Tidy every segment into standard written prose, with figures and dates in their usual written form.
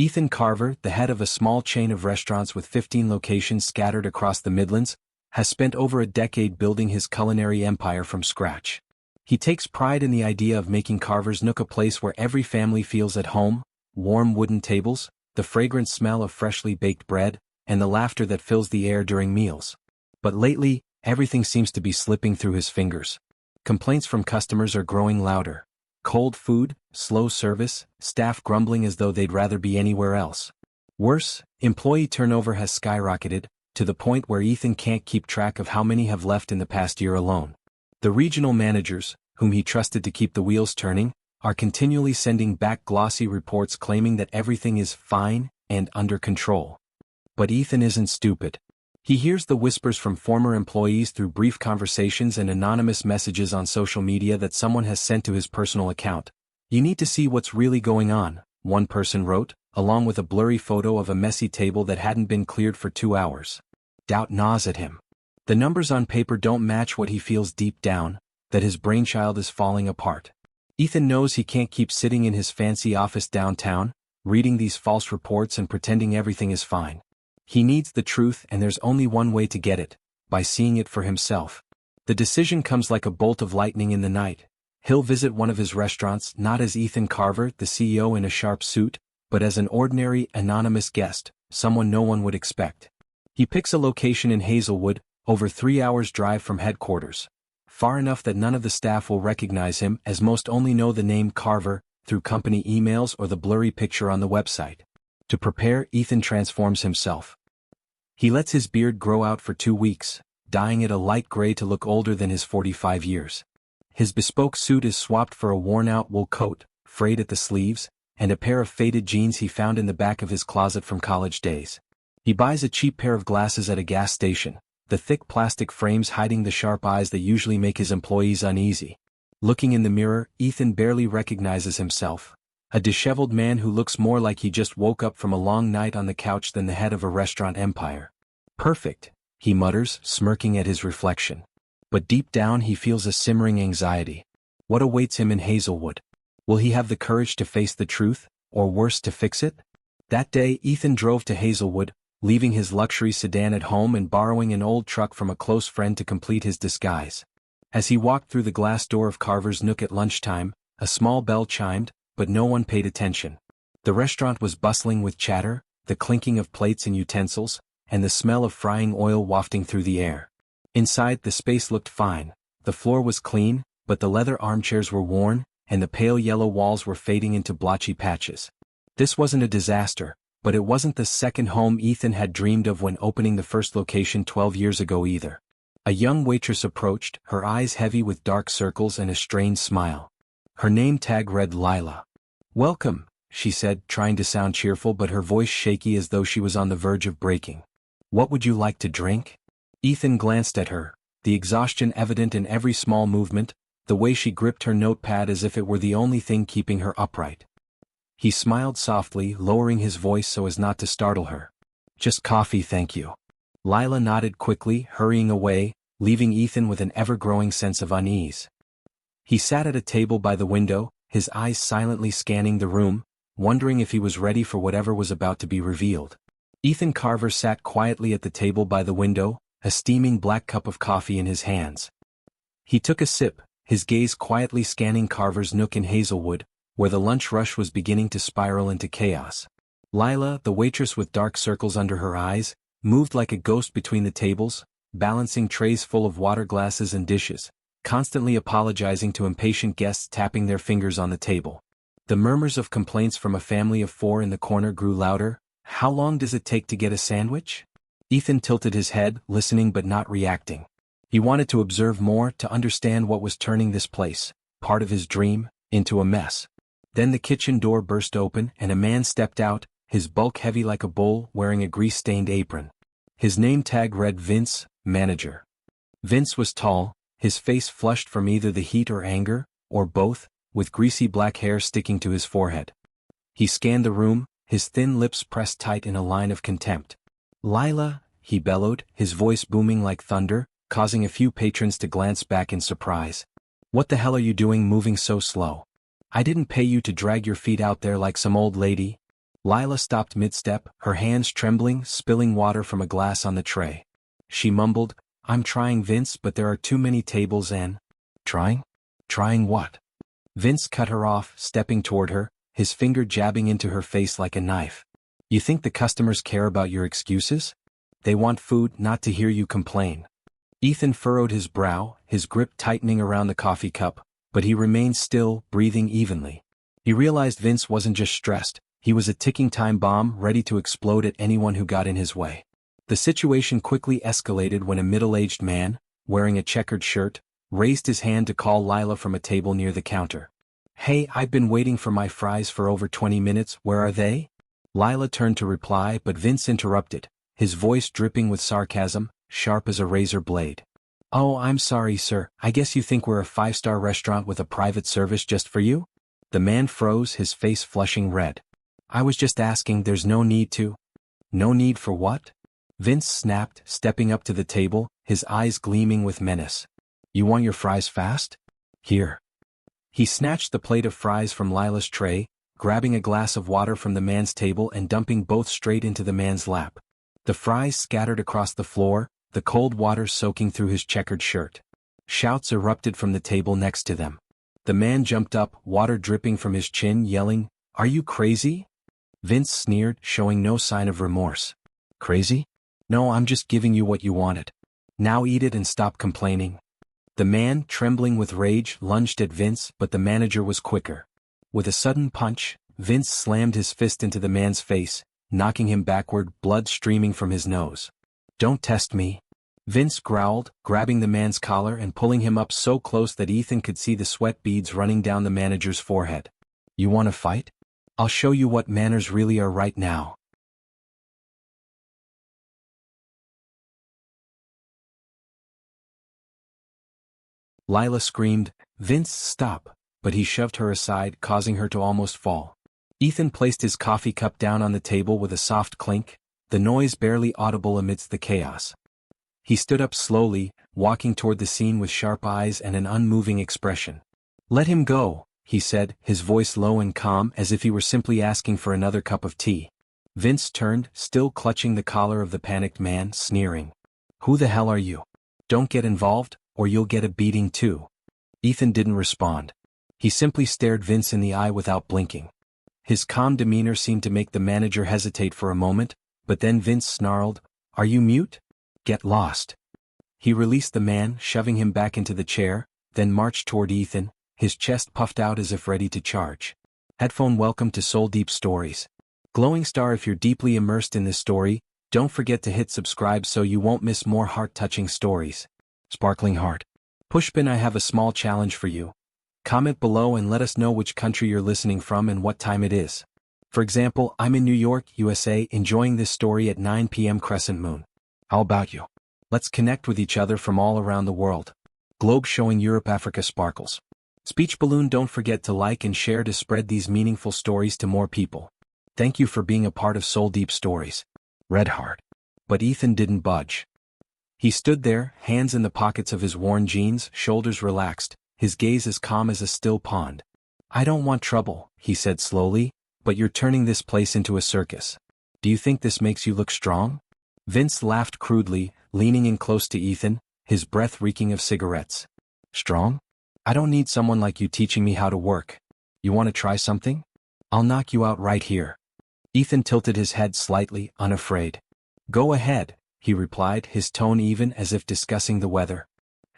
Ethan Carver, the head of a small chain of restaurants with 15 locations scattered across the Midlands, has spent over a decade building his culinary empire from scratch. He takes pride in the idea of making Carver's Nook a place where every family feels at home: warm wooden tables, the fragrant smell of freshly baked bread, and the laughter that fills the air during meals. But lately, everything seems to be slipping through his fingers. Complaints from customers are growing louder. Cold food, slow service, staff grumbling as though they'd rather be anywhere else. Worse, employee turnover has skyrocketed, to the point where Ethan can't keep track of how many have left in the past year alone. The regional managers, whom he trusted to keep the wheels turning, are continually sending back glossy reports claiming that everything is fine and under control. But Ethan isn't stupid. He hears the whispers from former employees through brief conversations and anonymous messages on social media that someone has sent to his personal account. "You need to see what's really going on," one person wrote, along with a blurry photo of a messy table that hadn't been cleared for 2 hours. Doubt gnaws at him. The numbers on paper don't match what he feels deep down, that his brainchild is falling apart. Ethan knows he can't keep sitting in his fancy office downtown, reading these false reports and pretending everything is fine. He needs the truth, and there's only one way to get it: by seeing it for himself. The decision comes like a bolt of lightning in the night. He'll visit one of his restaurants not as Ethan Carver, the CEO in a sharp suit, but as an ordinary, anonymous guest, someone no one would expect. He picks a location in Hazelwood, over 3 hours' drive from headquarters. Far enough that none of the staff will recognize him, as most only know the name Carver through company emails or the blurry picture on the website. To prepare, Ethan transforms himself. He lets his beard grow out for 2 weeks, dyeing it a light gray to look older than his 45 years. His bespoke suit is swapped for a worn-out wool coat, frayed at the sleeves, and a pair of faded jeans he found in the back of his closet from college days. He buys a cheap pair of glasses at a gas station, the thick plastic frames hiding the sharp eyes that usually make his employees uneasy. Looking in the mirror, Ethan barely recognizes himself. A disheveled man who looks more like he just woke up from a long night on the couch than the head of a restaurant empire. "Perfect," he mutters, smirking at his reflection. But deep down he feels a simmering anxiety. What awaits him in Hazelwood? Will he have the courage to face the truth, or worse, to fix it? That day, Ethan drove to Hazelwood, leaving his luxury sedan at home and borrowing an old truck from a close friend to complete his disguise. As he walked through the glass door of Carver's Nook at lunchtime, a small bell chimed, but no one paid attention. The restaurant was bustling with chatter, the clinking of plates and utensils, and the smell of frying oil wafting through the air. Inside, the space looked fine. The floor was clean, but the leather armchairs were worn, and the pale yellow walls were fading into blotchy patches. This wasn't a disaster, but it wasn't the second home Ethan had dreamed of when opening the first location 12 years ago either. A young waitress approached, her eyes heavy with dark circles and a strained smile. Her name tag read Lila. "Welcome," she said, trying to sound cheerful but her voice shaky as though she was on the verge of breaking. "What would you like to drink?" Ethan glanced at her, the exhaustion evident in every small movement, the way she gripped her notepad as if it were the only thing keeping her upright. He smiled softly, lowering his voice so as not to startle her. "Just coffee, thank you." Lila nodded quickly, hurrying away, leaving Ethan with an ever-growing sense of unease. He sat at a table by the window, his eyes silently scanning the room, wondering if he was ready for whatever was about to be revealed. Ethan Carver sat quietly at the table by the window, a steaming black cup of coffee in his hands. He took a sip, his gaze quietly scanning Carver's Nook in Hazelwood, where the lunch rush was beginning to spiral into chaos. Lila, the waitress with dark circles under her eyes, moved like a ghost between the tables, balancing trays full of water glasses and dishes, constantly apologizing to impatient guests tapping their fingers on the table. The murmurs of complaints from a family of 4 in the corner grew louder. "How long does it take to get a sandwich?" Ethan tilted his head, listening but not reacting. He wanted to observe more, to understand what was turning this place, part of his dream, into a mess. Then the kitchen door burst open and a man stepped out, his bulk heavy like a bull, wearing a grease-stained apron. His name tag read Vince, manager. Vince was tall, his face flushed from either the heat or anger, or both, with greasy black hair sticking to his forehead. He scanned the room, his thin lips pressed tight in a line of contempt. "Lila," he bellowed, his voice booming like thunder, causing a few patrons to glance back in surprise. "What the hell are you doing moving so slow? I didn't pay you to drag your feet out there like some old lady." Lila stopped mid-step, her hands trembling, spilling water from a glass on the tray. She mumbled, "I'm trying, Vince, but there are too many tables and—" "Trying? Trying what?" Vince cut her off, stepping toward her, his finger jabbing into her face like a knife. "You think the customers care about your excuses? They want food, not to hear you complain." Ethan furrowed his brow, his grip tightening around the coffee cup, but he remained still, breathing evenly. He realized Vince wasn't just stressed, he was a ticking time bomb ready to explode at anyone who got in his way. The situation quickly escalated when a middle-aged man, wearing a checkered shirt, raised his hand to call Lila from a table near the counter. "Hey, I've been waiting for my fries for over 20 minutes, where are they?" Lila turned to reply, but Vince interrupted, his voice dripping with sarcasm, sharp as a razor blade. "Oh, I'm sorry, sir, I guess you think we're a five-star restaurant with a private service just for you?" The man froze, his face flushing red. "I was just asking, there's no need to." "No need for what?" Vince snapped, stepping up to the table, his eyes gleaming with menace. "You want your fries fast? Here." He snatched the plate of fries from Lila's tray, grabbing a glass of water from the man's table and dumping both straight into the man's lap. The fries scattered across the floor, the cold water soaking through his checkered shirt. Shouts erupted from the table next to them. The man jumped up, water dripping from his chin, yelling, "Are you crazy?" Vince sneered, showing no sign of remorse. "Crazy? No, I'm just giving you what you wanted. Now eat it and stop complaining." The man, trembling with rage, lunged at Vince, but the manager was quicker. With a sudden punch, Vince slammed his fist into the man's face, knocking him backward, blood streaming from his nose. "Don't test me," Vince growled, grabbing the man's collar and pulling him up so close that Ethan could see the sweat beads running down the manager's forehead. "You want to fight? I'll show you what manners really are right now." Lila screamed, "Vince, stop," but he shoved her aside, causing her to almost fall. Ethan placed his coffee cup down on the table with a soft clink, the noise barely audible amidst the chaos. He stood up slowly, walking toward the scene with sharp eyes and an unmoving expression. "Let him go," he said, his voice low and calm as if he were simply asking for another cup of tea. Vince turned, still clutching the collar of the panicked man, sneering. "Who the hell are you? Don't get involved, or you'll get a beating too." Ethan didn't respond. He simply stared Vince in the eye without blinking. His calm demeanor seemed to make the manager hesitate for a moment, but then Vince snarled, "Are you mute? Get lost." He released the man, shoving him back into the chair, then marched toward Ethan, his chest puffed out as if ready to charge. Headphone, welcome to Soul Deep Stories. Glowing star, if you're deeply immersed in this story, don't forget to hit subscribe so you won't miss more heart-touching stories. Sparkling heart. Pushpin, I have a small challenge for you. Comment below and let us know which country you're listening from and what time it is. For example, I'm in New York, USA, enjoying this story at 9 p.m. Crescent Moon. How about you? Let's connect with each other from all around the world. Globe showing Europe, Africa sparkles. Speech balloon, don't forget to like and share to spread these meaningful stories to more people. Thank you for being a part of Soul Deep Stories. Red heart. But Ethan didn't budge. He stood there, hands in the pockets of his worn jeans, shoulders relaxed, his gaze as calm as a still pond. "I don't want trouble," he said slowly, "but you're turning this place into a circus. Do you think this makes you look strong?" Vince laughed crudely, leaning in close to Ethan, his breath reeking of cigarettes. "Strong? I don't need someone like you teaching me how to work. You want to try something? I'll knock you out right here." Ethan tilted his head slightly, unafraid. "Go ahead," he replied, his tone even as if discussing the weather.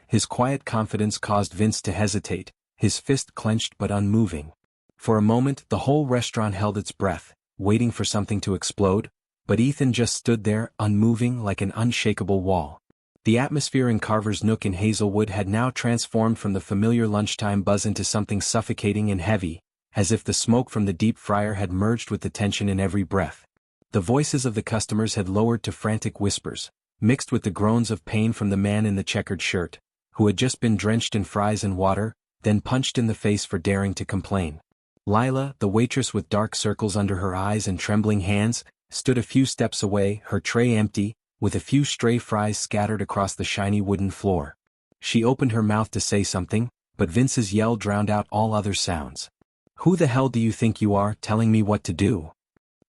His quiet confidence caused Vince to hesitate, his fist clenched but unmoving. For a moment, the whole restaurant held its breath, waiting for something to explode, but Ethan just stood there, unmoving like an unshakable wall. The atmosphere in Carver's Nook in Hazelwood had now transformed from the familiar lunchtime buzz into something suffocating and heavy, as if the smoke from the deep fryer had merged with the tension in every breath. The voices of the customers had lowered to frantic whispers, mixed with the groans of pain from the man in the checkered shirt, who had just been drenched in fries and water, then punched in the face for daring to complain. Lila, the waitress with dark circles under her eyes and trembling hands, stood a few steps away, her tray empty, with a few stray fries scattered across the shiny wooden floor. She opened her mouth to say something, but Vince's yell drowned out all other sounds. "Who the hell do you think you are, telling me what to do?"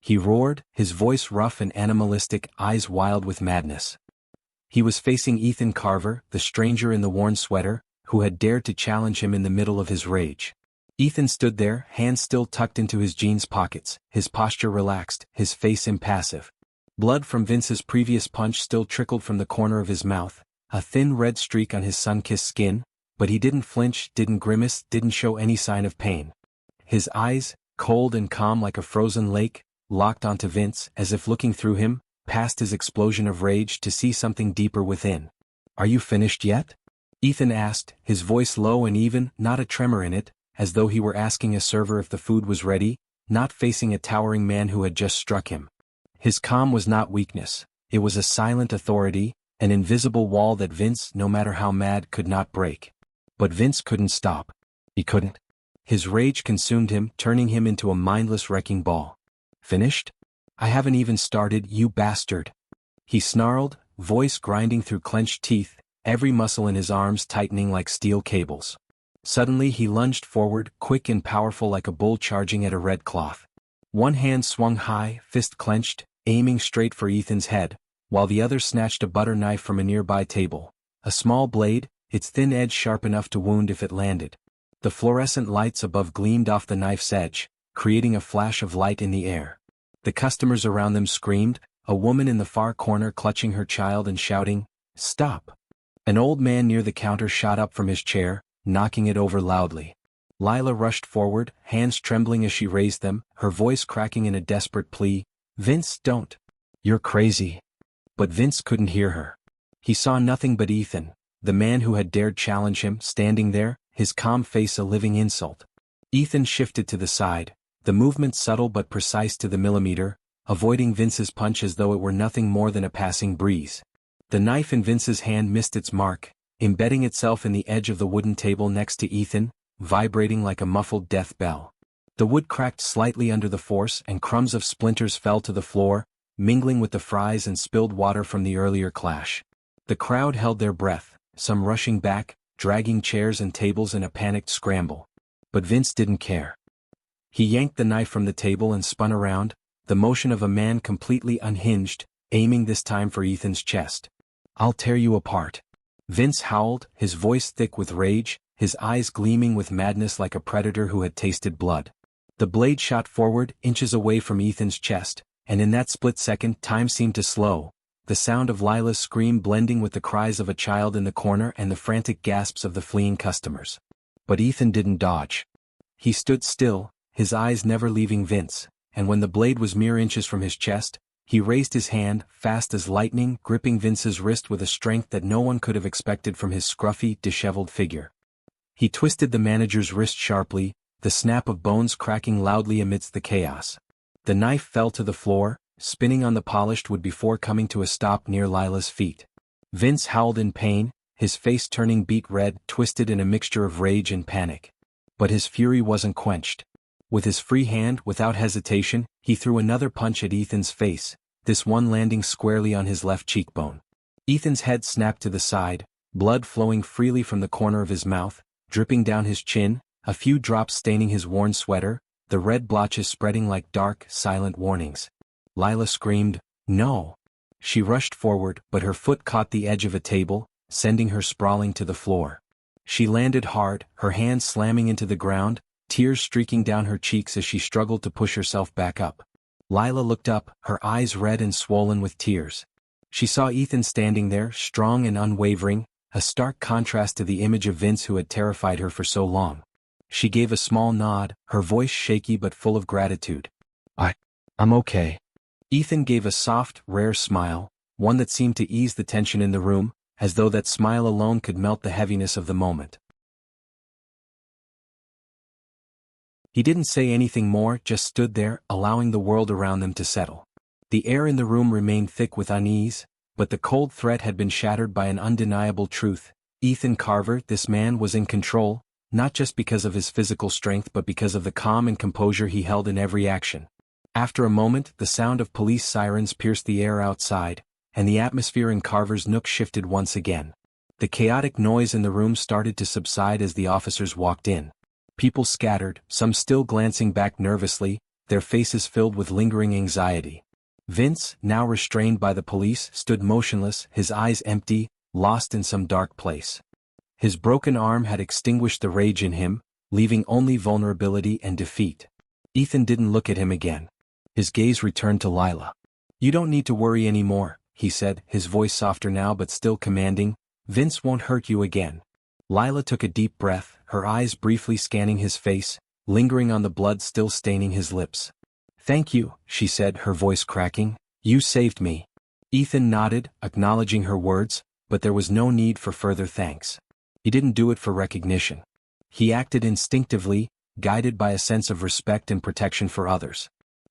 he roared, his voice rough and animalistic, eyes wild with madness. He was facing Ethan Carver, the stranger in the worn sweater, who had dared to challenge him in the middle of his rage. Ethan stood there, hands still tucked into his jeans pockets, his posture relaxed, his face impassive. Blood from Vince's previous punch still trickled from the corner of his mouth, a thin red streak on his sun-kissed skin, but he didn't flinch, didn't grimace, didn't show any sign of pain. His eyes, cold and calm like a frozen lake, locked onto Vince, as if looking through him, past his explosion of rage to see something deeper within. "Are you finished yet?" Ethan asked, his voice low and even, not a tremor in it, as though he were asking a server if the food was ready, not facing a towering man who had just struck him. His calm was not weakness, it was a silent authority, an invisible wall that Vince, no matter how mad, could not break. But Vince couldn't stop. He couldn't. His rage consumed him, turning him into a mindless wrecking ball. "Finished? I haven't even started, you bastard!" He snarled, voice grinding through clenched teeth, every muscle in his arms tightening like steel cables. Suddenly he lunged forward, quick and powerful like a bull charging at a red cloth. One hand swung high, fist clenched, aiming straight for Ethan's head, while the other snatched a butter knife from a nearby table. A small blade, its thin edge sharp enough to wound if it landed. The fluorescent lights above gleamed off the knife's edge, creating a flash of light in the air. The customers around them screamed, a woman in the far corner clutching her child and shouting, "Stop!" An old man near the counter shot up from his chair, knocking it over loudly. Lila rushed forward, hands trembling as she raised them, her voice cracking in a desperate plea, "Vince, don't. You're crazy." But Vince couldn't hear her. He saw nothing but Ethan, the man who had dared challenge him, standing there, his calm face a living insult. Ethan shifted to the side, the movement subtle but precise to the millimeter, avoiding Vince's punch as though it were nothing more than a passing breeze. The knife in Vince's hand missed its mark, embedding itself in the edge of the wooden table next to Ethan, vibrating like a muffled death bell. The wood cracked slightly under the force and crumbs of splinters fell to the floor, mingling with the fries and spilled water from the earlier clash. The crowd held their breath, some rushing back, dragging chairs and tables in a panicked scramble. But Vince didn't care. He yanked the knife from the table and spun around, the motion of a man completely unhinged, aiming this time for Ethan's chest. "I'll tear you apart." Vince howled, his voice thick with rage, his eyes gleaming with madness like a predator who had tasted blood. The blade shot forward, inches away from Ethan's chest, and in that split second time seemed to slow, the sound of Lila's scream blending with the cries of a child in the corner and the frantic gasps of the fleeing customers. But Ethan didn't dodge. He stood still, his eyes never leaving Vince, and when the blade was mere inches from his chest, he raised his hand, fast as lightning, gripping Vince's wrist with a strength that no one could have expected from his scruffy, disheveled figure. He twisted the manager's wrist sharply, the snap of bones cracking loudly amidst the chaos. The knife fell to the floor, spinning on the polished wood before coming to a stop near Lila's feet. Vince howled in pain, his face turning beet red, twisted in a mixture of rage and panic. But his fury wasn't quenched. With his free hand, without hesitation, he threw another punch at Ethan's face, this one landing squarely on his left cheekbone. Ethan's head snapped to the side, blood flowing freely from the corner of his mouth, dripping down his chin, a few drops staining his worn sweater, the red blotches spreading like dark, silent warnings. Lila screamed, "No!" She rushed forward, but her foot caught the edge of a table, sending her sprawling to the floor. She landed hard, her hands slamming into the ground, tears streaking down her cheeks as she struggled to push herself back up. Lila looked up, her eyes red and swollen with tears. She saw Ethan standing there, strong and unwavering, a stark contrast to the image of Vince who had terrified her for so long. She gave a small nod, her voice shaky but full of gratitude. I'm okay." Ethan gave a soft, rare smile, one that seemed to ease the tension in the room, as though that smile alone could melt the heaviness of the moment. He didn't say anything more, just stood there, allowing the world around them to settle. The air in the room remained thick with unease, but the cold threat had been shattered by an undeniable truth. Ethan Carver, this man, was in control, not just because of his physical strength but because of the calm and composure he held in every action. After a moment, the sound of police sirens pierced the air outside, and the atmosphere in Carver's nook shifted once again. The chaotic noise in the room started to subside as the officers walked in. People scattered, some still glancing back nervously, their faces filled with lingering anxiety. Vince, now restrained by the police, stood motionless, his eyes empty, lost in some dark place. His broken arm had extinguished the rage in him, leaving only vulnerability and defeat. Ethan didn't look at him again. His gaze returned to Lila. "You don't need to worry anymore," he said, his voice softer now but still commanding. "Vince won't hurt you again." Lila took a deep breath, her eyes briefly scanning his face, lingering on the blood still staining his lips. "Thank you," she said, her voice cracking. "You saved me." Ethan nodded, acknowledging her words, but there was no need for further thanks. He didn't do it for recognition. He acted instinctively, guided by a sense of respect and protection for others.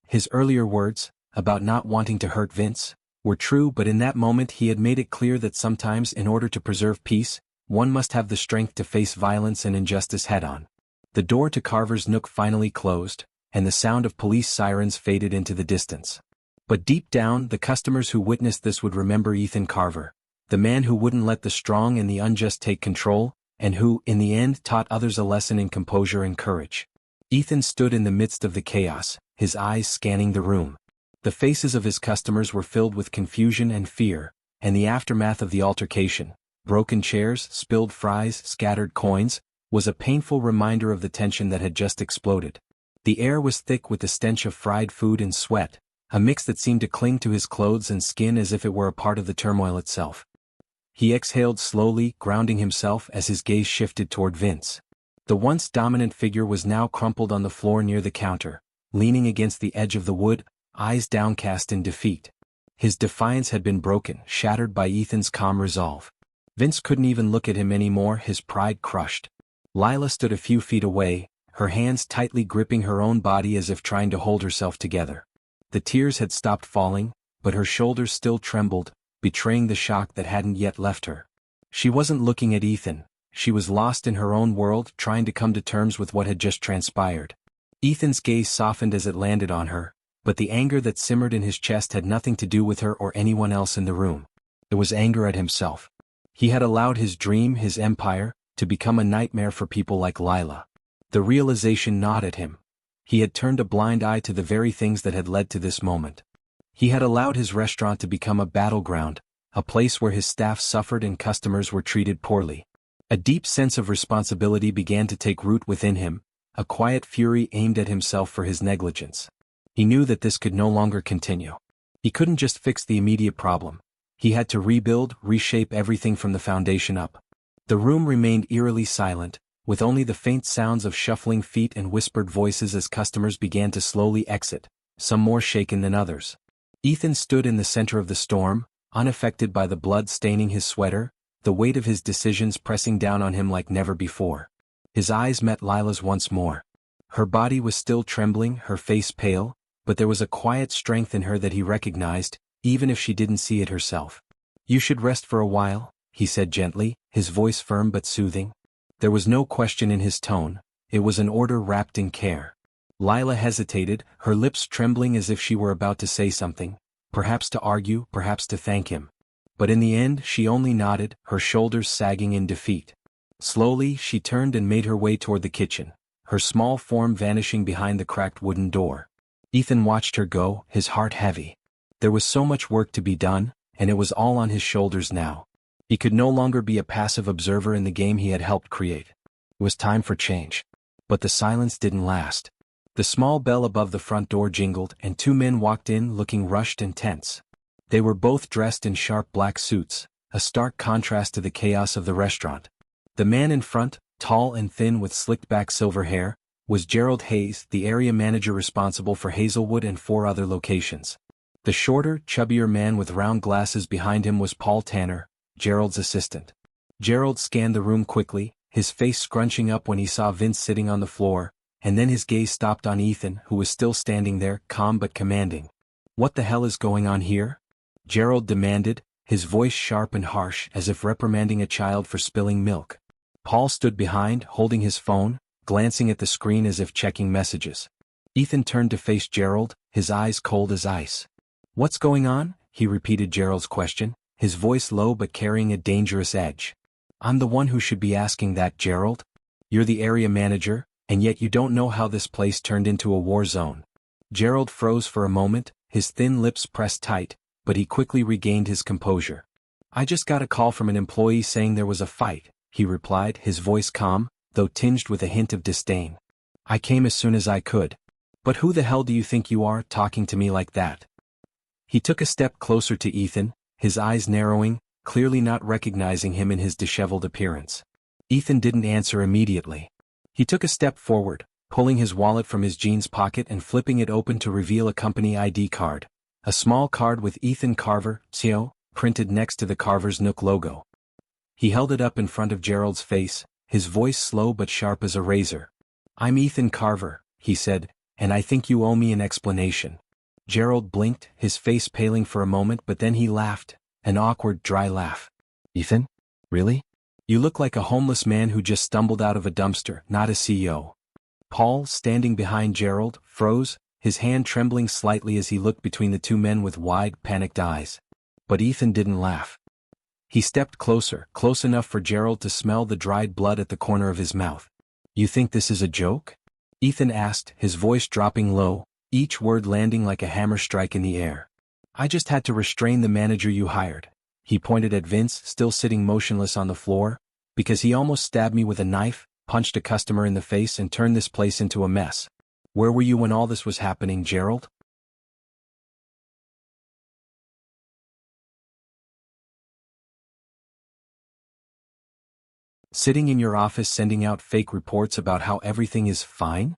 His earlier words, about not wanting to hurt Vince, were true, but in that moment he had made it clear that sometimes in order to preserve peace, one must have the strength to face violence and injustice head-on. The door to Carver's nook finally closed, and the sound of police sirens faded into the distance. But deep down, the customers who witnessed this would remember Ethan Carver, the man who wouldn't let the strong and the unjust take control, and who, in the end, taught others a lesson in composure and courage. Ethan stood in the midst of the chaos, his eyes scanning the room. The faces of his customers were filled with confusion and fear, and the aftermath of the altercation, broken chairs, spilled fries, scattered coins, was a painful reminder of the tension that had just exploded. The air was thick with the stench of fried food and sweat, a mix that seemed to cling to his clothes and skin as if it were a part of the turmoil itself. He exhaled slowly, grounding himself as his gaze shifted toward Vince. The once dominant figure was now crumpled on the floor near the counter, leaning against the edge of the wood, eyes downcast in defeat. His defiance had been broken, shattered by Ethan's calm resolve. Vince couldn't even look at him anymore, his pride crushed. Lila stood a few feet away, her hands tightly gripping her own body as if trying to hold herself together. The tears had stopped falling, but her shoulders still trembled, betraying the shock that hadn't yet left her. She wasn't looking at Ethan, she was lost in her own world, trying to come to terms with what had just transpired. Ethan's gaze softened as it landed on her, but the anger that simmered in his chest had nothing to do with her or anyone else in the room. It was anger at himself. He had allowed his dream, his empire, to become a nightmare for people like Lila. The realization gnawed at him. He had turned a blind eye to the very things that had led to this moment. He had allowed his restaurant to become a battleground, a place where his staff suffered and customers were treated poorly. A deep sense of responsibility began to take root within him, a quiet fury aimed at himself for his negligence. He knew that this could no longer continue. He couldn't just fix the immediate problem. He had to rebuild, reshape everything from the foundation up. The room remained eerily silent, with only the faint sounds of shuffling feet and whispered voices as customers began to slowly exit, some more shaken than others. Ethan stood in the center of the storm, unaffected by the blood staining his sweater, the weight of his decisions pressing down on him like never before. His eyes met Lila's once more. Her body was still trembling, her face pale, but there was a quiet strength in her that he recognized, even if she didn't see it herself. "You should rest for a while," he said gently, his voice firm but soothing. There was no question in his tone, it was an order wrapped in care. Lila hesitated, her lips trembling as if she were about to say something, perhaps to argue, perhaps to thank him. But in the end she only nodded, her shoulders sagging in defeat. Slowly she turned and made her way toward the kitchen, her small form vanishing behind the cracked wooden door. Ethan watched her go, his heart heavy. There was so much work to be done, and it was all on his shoulders now. He could no longer be a passive observer in the game he had helped create. It was time for change. But the silence didn't last. The small bell above the front door jingled, and two men walked in looking rushed and tense. They were both dressed in sharp black suits, a stark contrast to the chaos of the restaurant. The man in front, tall and thin with slicked-back silver hair, was Gerald Hayes, the area manager responsible for Hazelwood and 4 other locations. The shorter, chubbier man with round glasses behind him was Paul Tanner, Gerald's assistant. Gerald scanned the room quickly, his face scrunching up when he saw Vince sitting on the floor, and then his gaze stopped on Ethan, who was still standing there, calm but commanding. "What the hell is going on here?" Gerald demanded, his voice sharp and harsh as if reprimanding a child for spilling milk. Paul stood behind, holding his phone, glancing at the screen as if checking messages. Ethan turned to face Gerald, his eyes cold as ice. "What's going on?" he repeated Gerald's question, his voice low but carrying a dangerous edge. "I'm the one who should be asking that, Gerald. You're the area manager, and yet you don't know how this place turned into a war zone." Gerald froze for a moment, his thin lips pressed tight, but he quickly regained his composure. "I just got a call from an employee saying there was a fight," he replied, his voice calm, though tinged with a hint of disdain. "I came as soon as I could. But who the hell do you think you are, talking to me like that?" He took a step closer to Ethan, his eyes narrowing, clearly not recognizing him in his disheveled appearance. Ethan didn't answer immediately. He took a step forward, pulling his wallet from his jeans pocket and flipping it open to reveal a company ID card. A small card with Ethan Carver, CO, printed next to the Carver's Nook logo. He held it up in front of Gerald's face, his voice slow but sharp as a razor. "I'm Ethan Carver," he said, "and I think you owe me an explanation." Gerald blinked, his face paling for a moment, but then he laughed, an awkward, dry laugh. "Ethan? Really? You look like a homeless man who just stumbled out of a dumpster, not a CEO." Paul, standing behind Gerald, froze, his hand trembling slightly as he looked between the two men with wide, panicked eyes. But Ethan didn't laugh. He stepped closer, close enough for Gerald to smell the dried blood at the corner of his mouth. "You think this is a joke?" Ethan asked, his voice dropping low, each word landing like a hammer strike in the air. "I just had to restrain the manager you hired." He pointed at Vince, still sitting motionless on the floor, "because he almost stabbed me with a knife, punched a customer in the face and turned this place into a mess." "Where were you when all this was happening, Gerald?" "Sitting in your office sending out fake reports about how everything is fine?"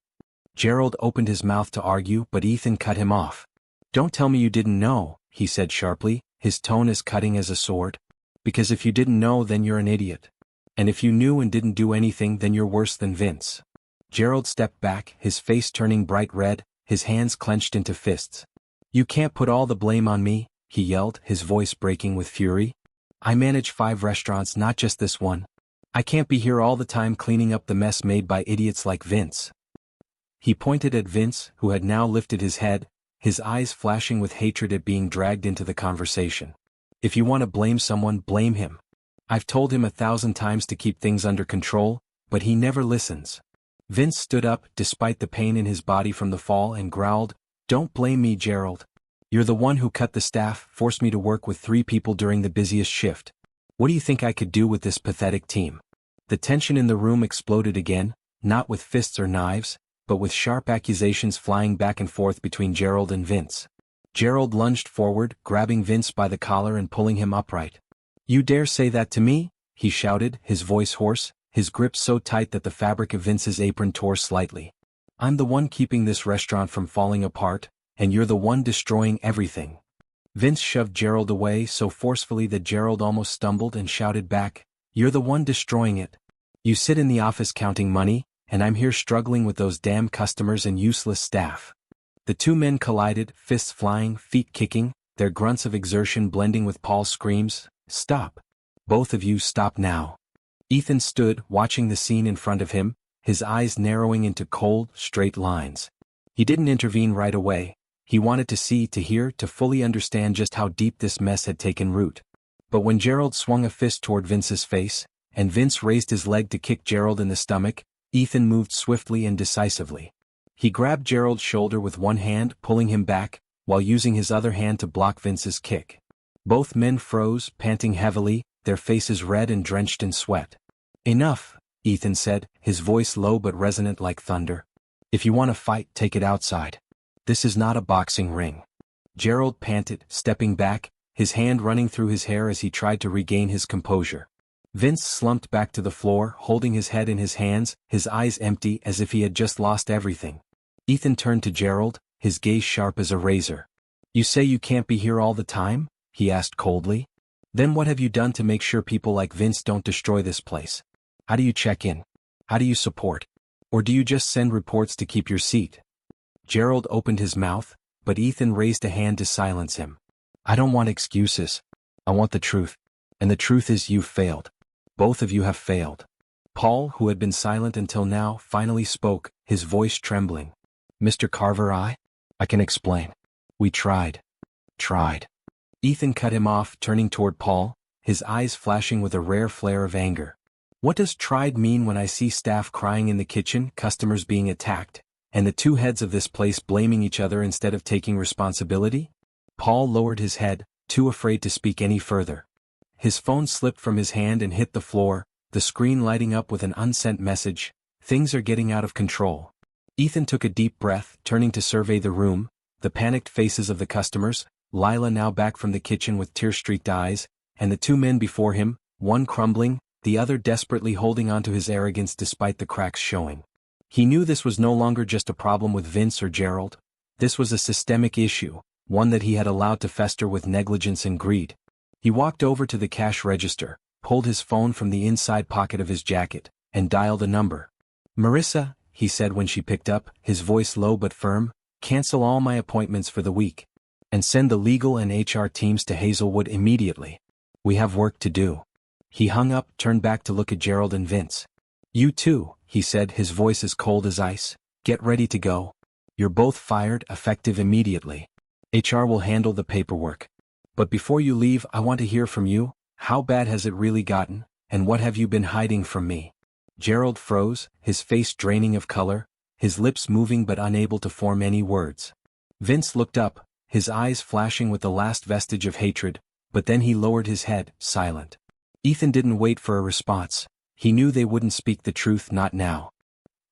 Gerald opened his mouth to argue, but Ethan cut him off. "Don't tell me you didn't know," he said sharply, his tone as cutting as a sword. "Because if you didn't know, then you're an idiot. And if you knew and didn't do anything, then you're worse than Vince." Gerald stepped back, his face turning bright red, his hands clenched into fists. "You can't put all the blame on me," he yelled, his voice breaking with fury. "I manage 5 restaurants, not just this one. I can't be here all the time cleaning up the mess made by idiots like Vince." He pointed at Vince, who had now lifted his head, his eyes flashing with hatred at being dragged into the conversation. "If you want to blame someone, blame him. I've told him 1,000 times to keep things under control, but he never listens." Vince stood up, despite the pain in his body from the fall, and growled, "Don't blame me, Gerald. You're the one who cut the staff, forced me to work with 3 people during the busiest shift. What do you think I could do with this pathetic team?" The tension in the room exploded again, not with fists or knives, but with sharp accusations flying back and forth between Gerald and Vince. Gerald lunged forward, grabbing Vince by the collar and pulling him upright. "You dare say that to me?" he shouted, his voice hoarse, his grip so tight that the fabric of Vince's apron tore slightly. "I'm the one keeping this restaurant from falling apart, and you're the one destroying everything." Vince shoved Gerald away so forcefully that Gerald almost stumbled and shouted back, "You're the one destroying it. You sit in the office counting money, and I'm here struggling with those damn customers and useless staff." The two men collided, fists flying, feet kicking, their grunts of exertion blending with Paul's screams, "Stop. Both of you stop now." Ethan stood, watching the scene in front of him, his eyes narrowing into cold, straight lines. He didn't intervene right away. He wanted to see, to hear, to fully understand just how deep this mess had taken root. But when Gerald swung a fist toward Vince's face, and Vince raised his leg to kick Gerald in the stomach, Ethan moved swiftly and decisively. He grabbed Gerald's shoulder with one hand, pulling him back, while using his other hand to block Vince's kick. Both men froze, panting heavily, their faces red and drenched in sweat. "Enough," Ethan said, his voice low but resonant like thunder. "If you want to fight, take it outside. This is not a boxing ring." Gerald panted, stepping back, his hand running through his hair as he tried to regain his composure. Vince slumped back to the floor, holding his head in his hands, his eyes empty as if he had just lost everything. Ethan turned to Gerald, his gaze sharp as a razor. "You say you can't be here all the time?" he asked coldly. "Then what have you done to make sure people like Vince don't destroy this place? How do you check in? How do you support? Or do you just send reports to keep your seat?" Gerald opened his mouth, but Ethan raised a hand to silence him. "I don't want excuses. I want the truth. And the truth is you've failed. Both of you have failed." Paul, who had been silent until now, finally spoke, his voice trembling. "Mr. Carver, I can explain. We tried. Ethan cut him off, turning toward Paul, his eyes flashing with a rare flare of anger. "What does tried mean when I see staff crying in the kitchen, customers being attacked, And the two heads of this place blaming each other instead of taking responsibility? Paul lowered his head, too afraid to speak any further. His phone slipped from his hand and hit the floor, the screen lighting up with an unsent message: "Things are getting out of control." Ethan took a deep breath, turning to survey the room, the panicked faces of the customers, Lila now back from the kitchen with tear-streaked eyes, and the two men before him, one crumbling, the other desperately holding on to his arrogance despite the cracks showing. He knew this was no longer just a problem with Vince or Gerald. This was a systemic issue, one that he had allowed to fester with negligence and greed. He walked over to the cash register, pulled his phone from the inside pocket of his jacket, and dialed a number. "Marissa," he said when she picked up, his voice low but firm, "cancel all my appointments for the week. And send the legal and HR teams to Hazelwood immediately. We have work to do." He hung up, turned back to look at Gerald and Vince. "You too," he said, his voice as cold as ice. "Get ready to go. You're both fired, effective immediately. HR will handle the paperwork. But before you leave, I want to hear from you. How bad has it really gotten, and what have you been hiding from me?" Gerald froze, his face draining of color, his lips moving but unable to form any words. Vince looked up, his eyes flashing with the last vestige of hatred, but then he lowered his head, silent. Ethan didn't wait for a response. He knew they wouldn't speak the truth, not now.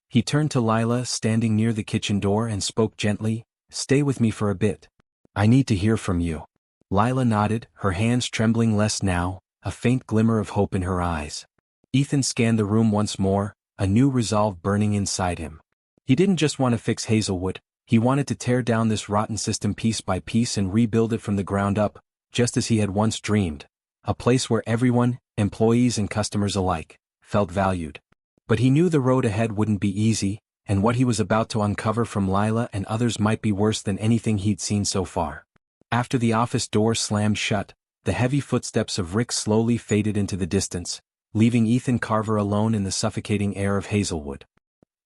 He turned to Lila, standing near the kitchen door, and spoke gently, "Stay with me for a bit. I need to hear from you." Lila nodded, her hands trembling less now, a faint glimmer of hope in her eyes. Ethan scanned the room once more, a new resolve burning inside him. He didn't just want to fix Hazelwood, he wanted to tear down this rotten system piece by piece and rebuild it from the ground up, just as he had once dreamed. A place where everyone, employees and customers alike, felt valued. But he knew the road ahead wouldn't be easy, and what he was about to uncover from Lila and others might be worse than anything he'd seen so far. After the office door slammed shut, the heavy footsteps of Rick slowly faded into the distance, leaving Ethan Carver alone in the suffocating air of Hazelwood.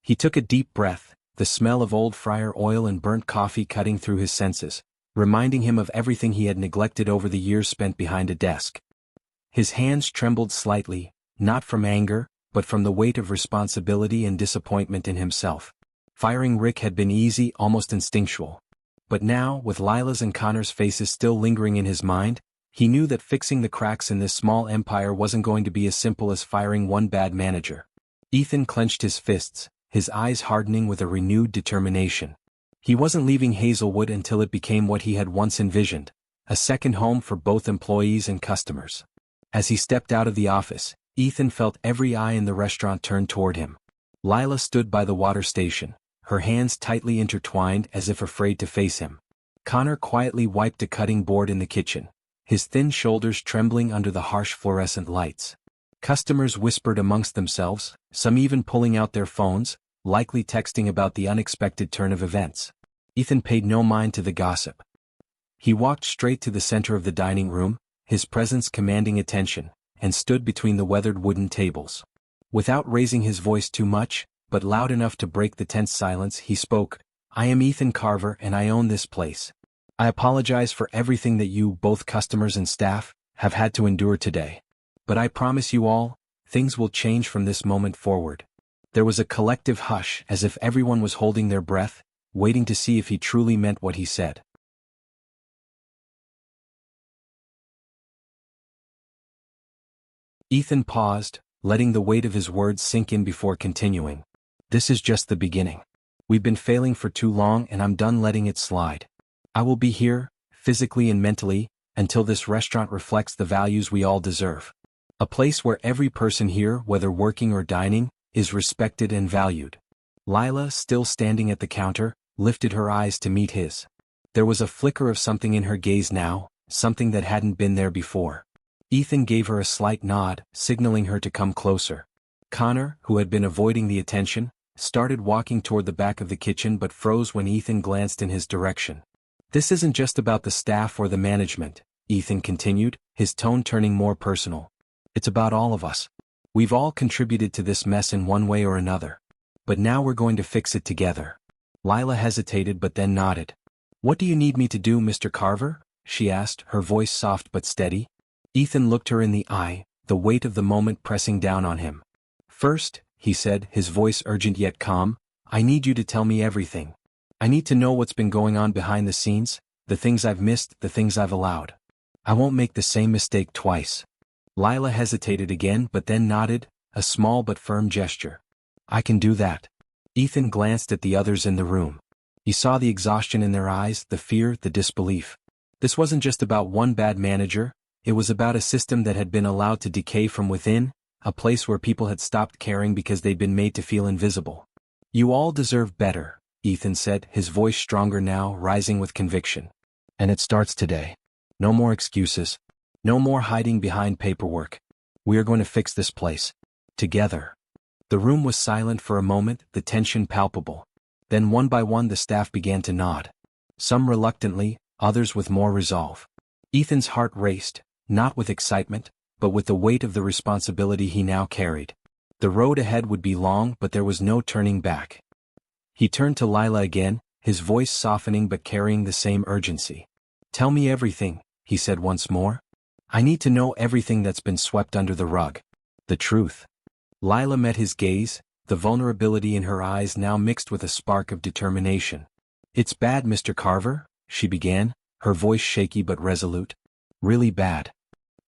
He took a deep breath, the smell of old fryer oil and burnt coffee cutting through his senses, reminding him of everything he had neglected over the years spent behind a desk. His hands trembled slightly, not from anger, but from the weight of responsibility and disappointment in himself. Firing Rick had been easy, almost instinctual. But now, with Lila's and Connor's faces still lingering in his mind, he knew that fixing the cracks in this small empire wasn't going to be as simple as firing one bad manager. Ethan clenched his fists, his eyes hardening with a renewed determination. He wasn't leaving Hazelwood until it became what he had once envisioned, a second home for both employees and customers. As he stepped out of the office, Ethan felt every eye in the restaurant turn toward him. Lila stood by the water station, her hands tightly intertwined as if afraid to face him. Connor quietly wiped a cutting board in the kitchen, his thin shoulders trembling under the harsh fluorescent lights. Customers whispered amongst themselves, some even pulling out their phones, likely texting about the unexpected turn of events. Ethan paid no mind to the gossip. He walked straight to the center of the dining room, his presence commanding attention, and stood between the weathered wooden tables. Without raising his voice too much, but loud enough to break the tense silence, he spoke, "I am Ethan Carver and I own this place. I apologize for everything that you, both customers and staff, have had to endure today. But I promise you all, things will change from this moment forward." There was a collective hush, as if everyone was holding their breath, waiting to see if he truly meant what he said. Ethan paused, letting the weight of his words sink in before continuing. "This is just the beginning. We've been failing for too long and I'm done letting it slide. I will be here, physically and mentally, until this restaurant reflects the values we all deserve. A place where every person here, whether working or dining, is respected and valued." Lila, still standing at the counter, lifted her eyes to meet his. There was a flicker of something in her gaze now, something that hadn't been there before. Ethan gave her a slight nod, signaling her to come closer. Connor, who had been avoiding the attention, started walking toward the back of the kitchen but froze when Ethan glanced in his direction. "This isn't just about the staff or the management," Ethan continued, his tone turning more personal. "It's about all of us. We've all contributed to this mess in one way or another. But now we're going to fix it together." Lila hesitated but then nodded. "What do you need me to do, Mr. Carver?" she asked, her voice soft but steady. Ethan looked her in the eye, the weight of the moment pressing down on him. "First," he said, his voice urgent yet calm, I need you to tell me everything. I need to know what's been going on behind the scenes, the things I've missed, the things I've allowed. I won't make the same mistake twice. Lila hesitated again but then nodded, a small but firm gesture. I can do that. Ethan glanced at the others in the room. He saw the exhaustion in their eyes, the fear, the disbelief. This wasn't just about one bad manager, it was about a system that had been allowed to decay from within, a place where people had stopped caring because they'd been made to feel invisible. You all deserve better, Ethan said, his voice stronger now, rising with conviction. And it starts today. No more excuses. No more hiding behind paperwork. We are going to fix this place. Together. The room was silent for a moment, the tension palpable. Then one by one the staff began to nod. Some reluctantly, others with more resolve. Ethan's heart raced, not with excitement, but with the weight of the responsibility he now carried. The road ahead would be long but there was no turning back. He turned to Lila again, his voice softening but carrying the same urgency. Tell me everything, he said once more. I need to know everything that's been swept under the rug. The truth. Lila met his gaze, the vulnerability in her eyes now mixed with a spark of determination. It's bad, Mr. Carver, she began, her voice shaky but resolute. Really bad.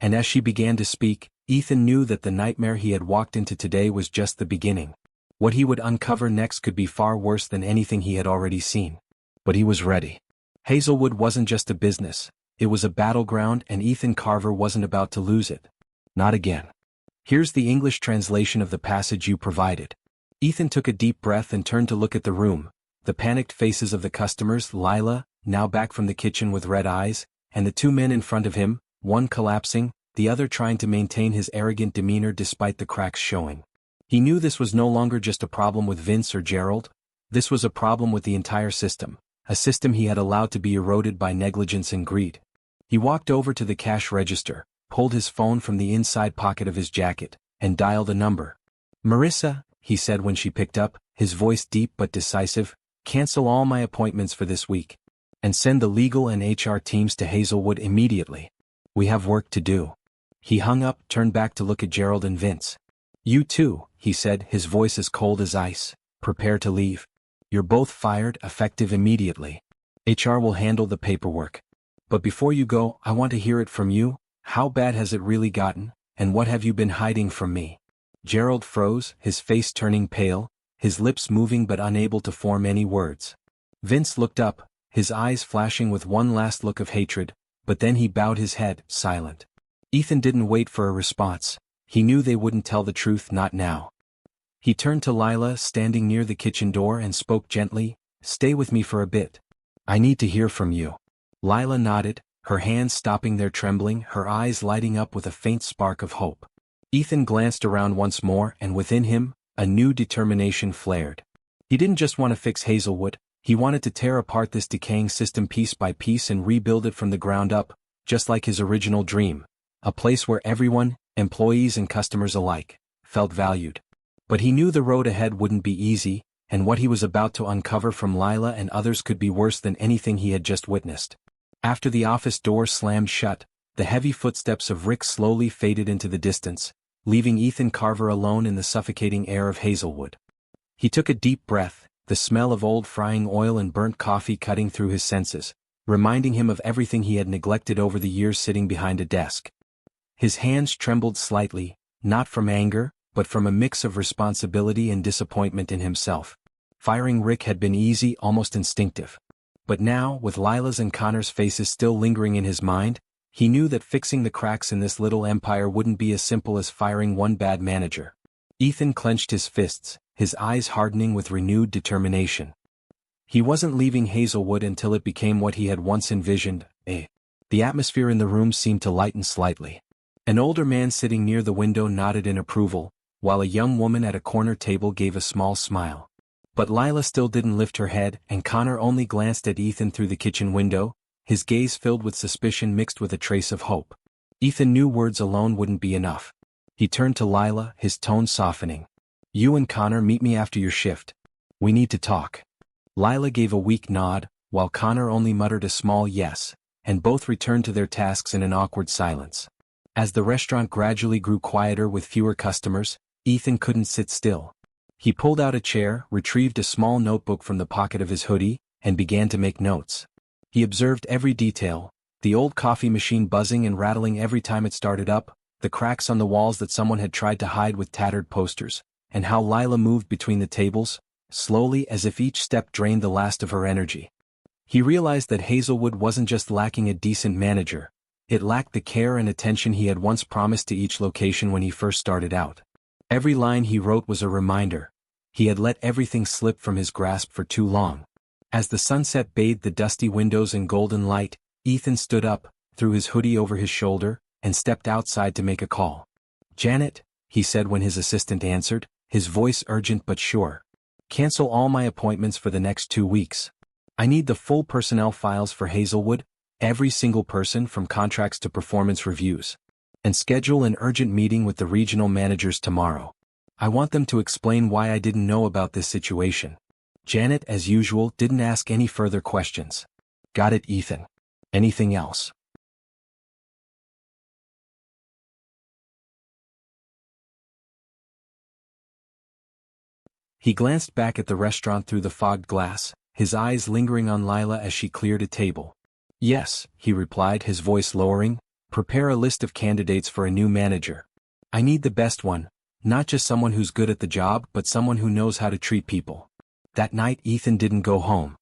And as she began to speak, Ethan knew that the nightmare he had walked into today was just the beginning. What he would uncover next could be far worse than anything he had already seen. But he was ready. Hazelwood wasn't just a business, it was a battleground and Ethan Carver wasn't about to lose it. Not again. Here's the English translation of the passage you provided. Ethan took a deep breath and turned to look at the room, the panicked faces of the customers, Lila, now back from the kitchen with red eyes, and the two men in front of him, one collapsing, the other trying to maintain his arrogant demeanor despite the cracks showing. He knew this was no longer just a problem with Vince or Gerald, this was a problem with the entire system, a system he had allowed to be eroded by negligence and greed. He walked over to the cash register, pulled his phone from the inside pocket of his jacket, and dialed a number. Marissa, he said when she picked up, his voice deep but decisive, cancel all my appointments for this week. And send the legal and HR teams to Hazelwood immediately. We have work to do. He hung up, turned back to look at Gerald and Vince. You too, he said, his voice as cold as ice, prepare to leave. You're both fired, effective immediately. HR will handle the paperwork. But before you go, I want to hear it from you. How bad has it really gotten, and what have you been hiding from me? Gerald froze, his face turning pale, his lips moving but unable to form any words. Vince looked up, his eyes flashing with one last look of hatred, but then he bowed his head, silent. Ethan didn't wait for a response. He knew they wouldn't tell the truth, not now. He turned to Lila, standing near the kitchen door, and spoke gently, Stay with me for a bit. I need to hear from you. Lila nodded, her hands stopping their trembling, her eyes lighting up with a faint spark of hope. Ethan glanced around once more, and within him, a new determination flared. He didn't just want to fix Hazelwood, he wanted to tear apart this decaying system piece by piece and rebuild it from the ground up, just like his original dream. A place where everyone, employees and customers alike, felt valued. But he knew the road ahead wouldn't be easy, and what he was about to uncover from Lila and others could be worse than anything he had just witnessed. After the office door slammed shut, the heavy footsteps of Rick slowly faded into the distance, leaving Ethan Carver alone in the suffocating air of Hazelwood. He took a deep breath, the smell of old frying oil and burnt coffee cutting through his senses, reminding him of everything he had neglected over the years sitting behind a desk. His hands trembled slightly, not from anger, but from a mix of responsibility and disappointment in himself. Firing Rick had been easy, almost instinctive. But now, with Lila's and Connor's faces still lingering in his mind, he knew that fixing the cracks in this little empire wouldn't be as simple as firing one bad manager. Ethan clenched his fists, his eyes hardening with renewed determination. He wasn't leaving Hazelwood until it became what he had once envisioned. The atmosphere in the room seemed to lighten slightly. An older man sitting near the window nodded in approval, while a young woman at a corner table gave a small smile. But Lila still didn't lift her head, and Connor only glanced at Ethan through the kitchen window, his gaze filled with suspicion mixed with a trace of hope. Ethan knew words alone wouldn't be enough. He turned to Lila, his tone softening. You and Connor meet me after your shift. We need to talk. Lila gave a weak nod, while Connor only muttered a small yes, and both returned to their tasks in an awkward silence. As the restaurant gradually grew quieter with fewer customers, Ethan couldn't sit still. He pulled out a chair, retrieved a small notebook from the pocket of his hoodie, and began to make notes. He observed every detail, the old coffee machine buzzing and rattling every time it started up, the cracks on the walls that someone had tried to hide with tattered posters, and how Lila moved between the tables, slowly as if each step drained the last of her energy. He realized that Hazelwood wasn't just lacking a decent manager, it lacked the care and attention he had once promised to each location when he first started out. Every line he wrote was a reminder. He had let everything slip from his grasp for too long. As the sunset bathed the dusty windows in golden light, Ethan stood up, threw his hoodie over his shoulder, and stepped outside to make a call. "Janet," he said when his assistant answered, his voice urgent but sure. "Cancel all my appointments for the next 2 weeks. I need the full personnel files for Hazelwood, every single person from contracts to performance reviews. And schedule an urgent meeting with the regional managers tomorrow. I want them to explain why I didn't know about this situation." Janet, as usual, didn't ask any further questions. "Got it, Ethan. Anything else?" He glanced back at the restaurant through the fogged glass, his eyes lingering on Lila as she cleared a table. "Yes," he replied, his voice lowering, "prepare a list of candidates for a new manager. I need the best one, not just someone who's good at the job but someone who knows how to treat people." That night Ethan didn't go home.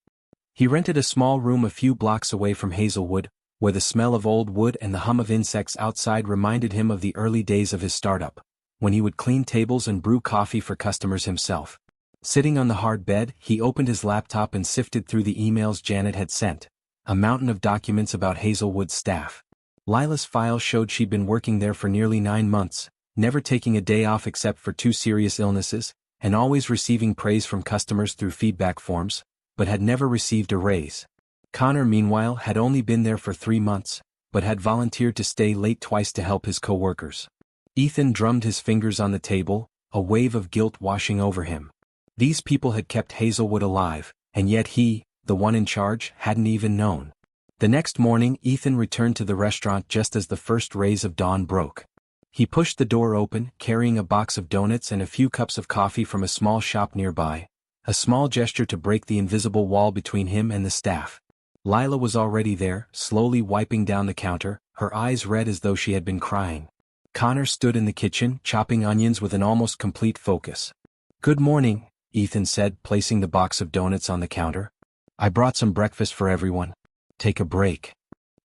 He rented a small room a few blocks away from Hazelwood, where the smell of old wood and the hum of insects outside reminded him of the early days of his startup, when he would clean tables and brew coffee for customers himself. Sitting on the hard bed, he opened his laptop and sifted through the emails Janet had sent, a mountain of documents about Hazelwood's staff. Lila's file showed she'd been working there for nearly 9 months, never taking a day off except for 2 serious illnesses, and always receiving praise from customers through feedback forms, but had never received a raise. Connor, meanwhile, had only been there for 3 months, but had volunteered to stay late twice to help his co-workers. Ethan drummed his fingers on the table, a wave of guilt washing over him. These people had kept Hazelwood alive, and yet he, the one in charge, hadn't even known. The next morning Ethan returned to the restaurant just as the first rays of dawn broke. He pushed the door open, carrying a box of donuts and a few cups of coffee from a small shop nearby, a small gesture to break the invisible wall between him and the staff. Lila was already there, slowly wiping down the counter, her eyes red as though she had been crying. Connor stood in the kitchen, chopping onions with an almost complete focus. "Good morning," Ethan said, placing the box of donuts on the counter. "I brought some breakfast for everyone. Take a break."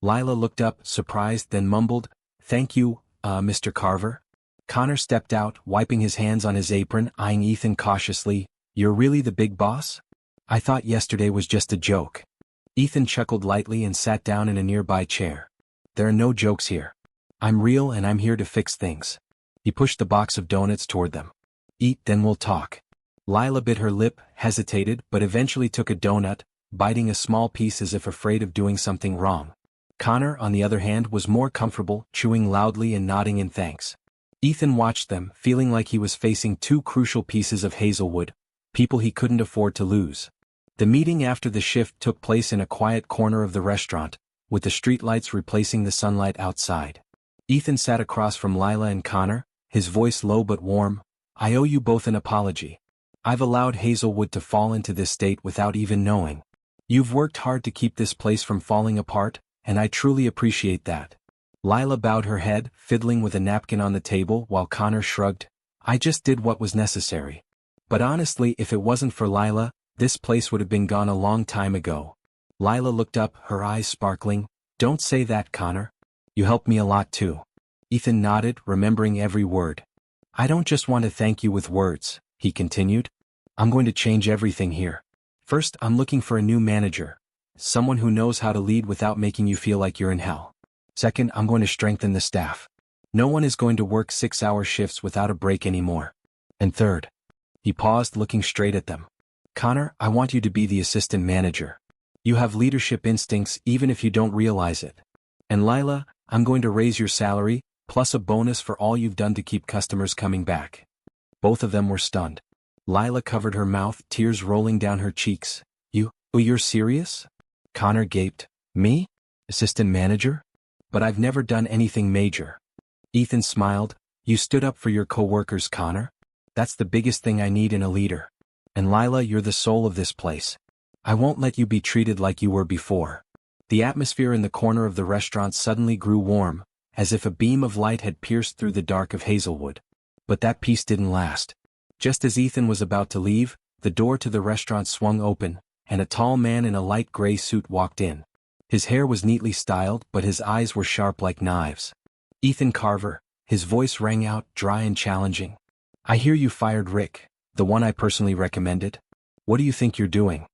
Lila looked up, surprised, then mumbled, "Thank you, Mr. Carver." Connor stepped out, wiping his hands on his apron, eyeing Ethan cautiously. "You're really the big boss? I thought yesterday was just a joke." Ethan chuckled lightly and sat down in a nearby chair. "There are no jokes here. I'm real and I'm here to fix things." He pushed the box of donuts toward them. "Eat, then we'll talk." Lila bit her lip, hesitated, but eventually took a donut, biting a small piece as if afraid of doing something wrong. Connor, on the other hand, was more comfortable, chewing loudly and nodding in thanks. Ethan watched them, feeling like he was facing 2 crucial pieces of Hazelwood, people he couldn't afford to lose. The meeting after the shift took place in a quiet corner of the restaurant, with the streetlights replacing the sunlight outside. Ethan sat across from Lila and Connor, his voice low but warm. "I owe you both an apology. I've allowed Hazelwood to fall into this state without even knowing. You've worked hard to keep this place from falling apart, and I truly appreciate that." Lila bowed her head, fiddling with a napkin on the table while Connor shrugged. "I just did what was necessary. But honestly, if it wasn't for Lila, this place would have been gone a long time ago." Lila looked up, her eyes sparkling. "Don't say that, Connor. You helped me a lot too." Ethan nodded, remembering every word. "I don't just want to thank you with words," he continued. "I'm going to change everything here. First, I'm looking for a new manager. Someone who knows how to lead without making you feel like you're in hell. Second, I'm going to strengthen the staff. No one is going to work 6-hour shifts without a break anymore. And third," he paused, looking straight at them, "Connor, I want you to be the assistant manager. You have leadership instincts even if you don't realize it. And Lila, I'm going to raise your salary, plus a bonus for all you've done to keep customers coming back." Both of them were stunned. Lila covered her mouth, tears rolling down her cheeks. You're serious?" Connor gaped. "Me? Assistant manager? But I've never done anything major." Ethan smiled. "You stood up for your co-workers, Connor. That's the biggest thing I need in a leader. And Lila, you're the soul of this place. I won't let you be treated like you were before. The atmosphere in the corner of the restaurant suddenly grew warm, as if a beam of light had pierced through the dark of Hazelwood. But that peace didn't last. Just as Ethan was about to leave, the door to the restaurant swung open, and a tall man in a light gray suit walked in. His hair was neatly styled, but his eyes were sharp like knives. Ethan Carver, his voice rang out, dry and challenging. I hear you fired Rick, the one I personally recommended. What do you think you're doing?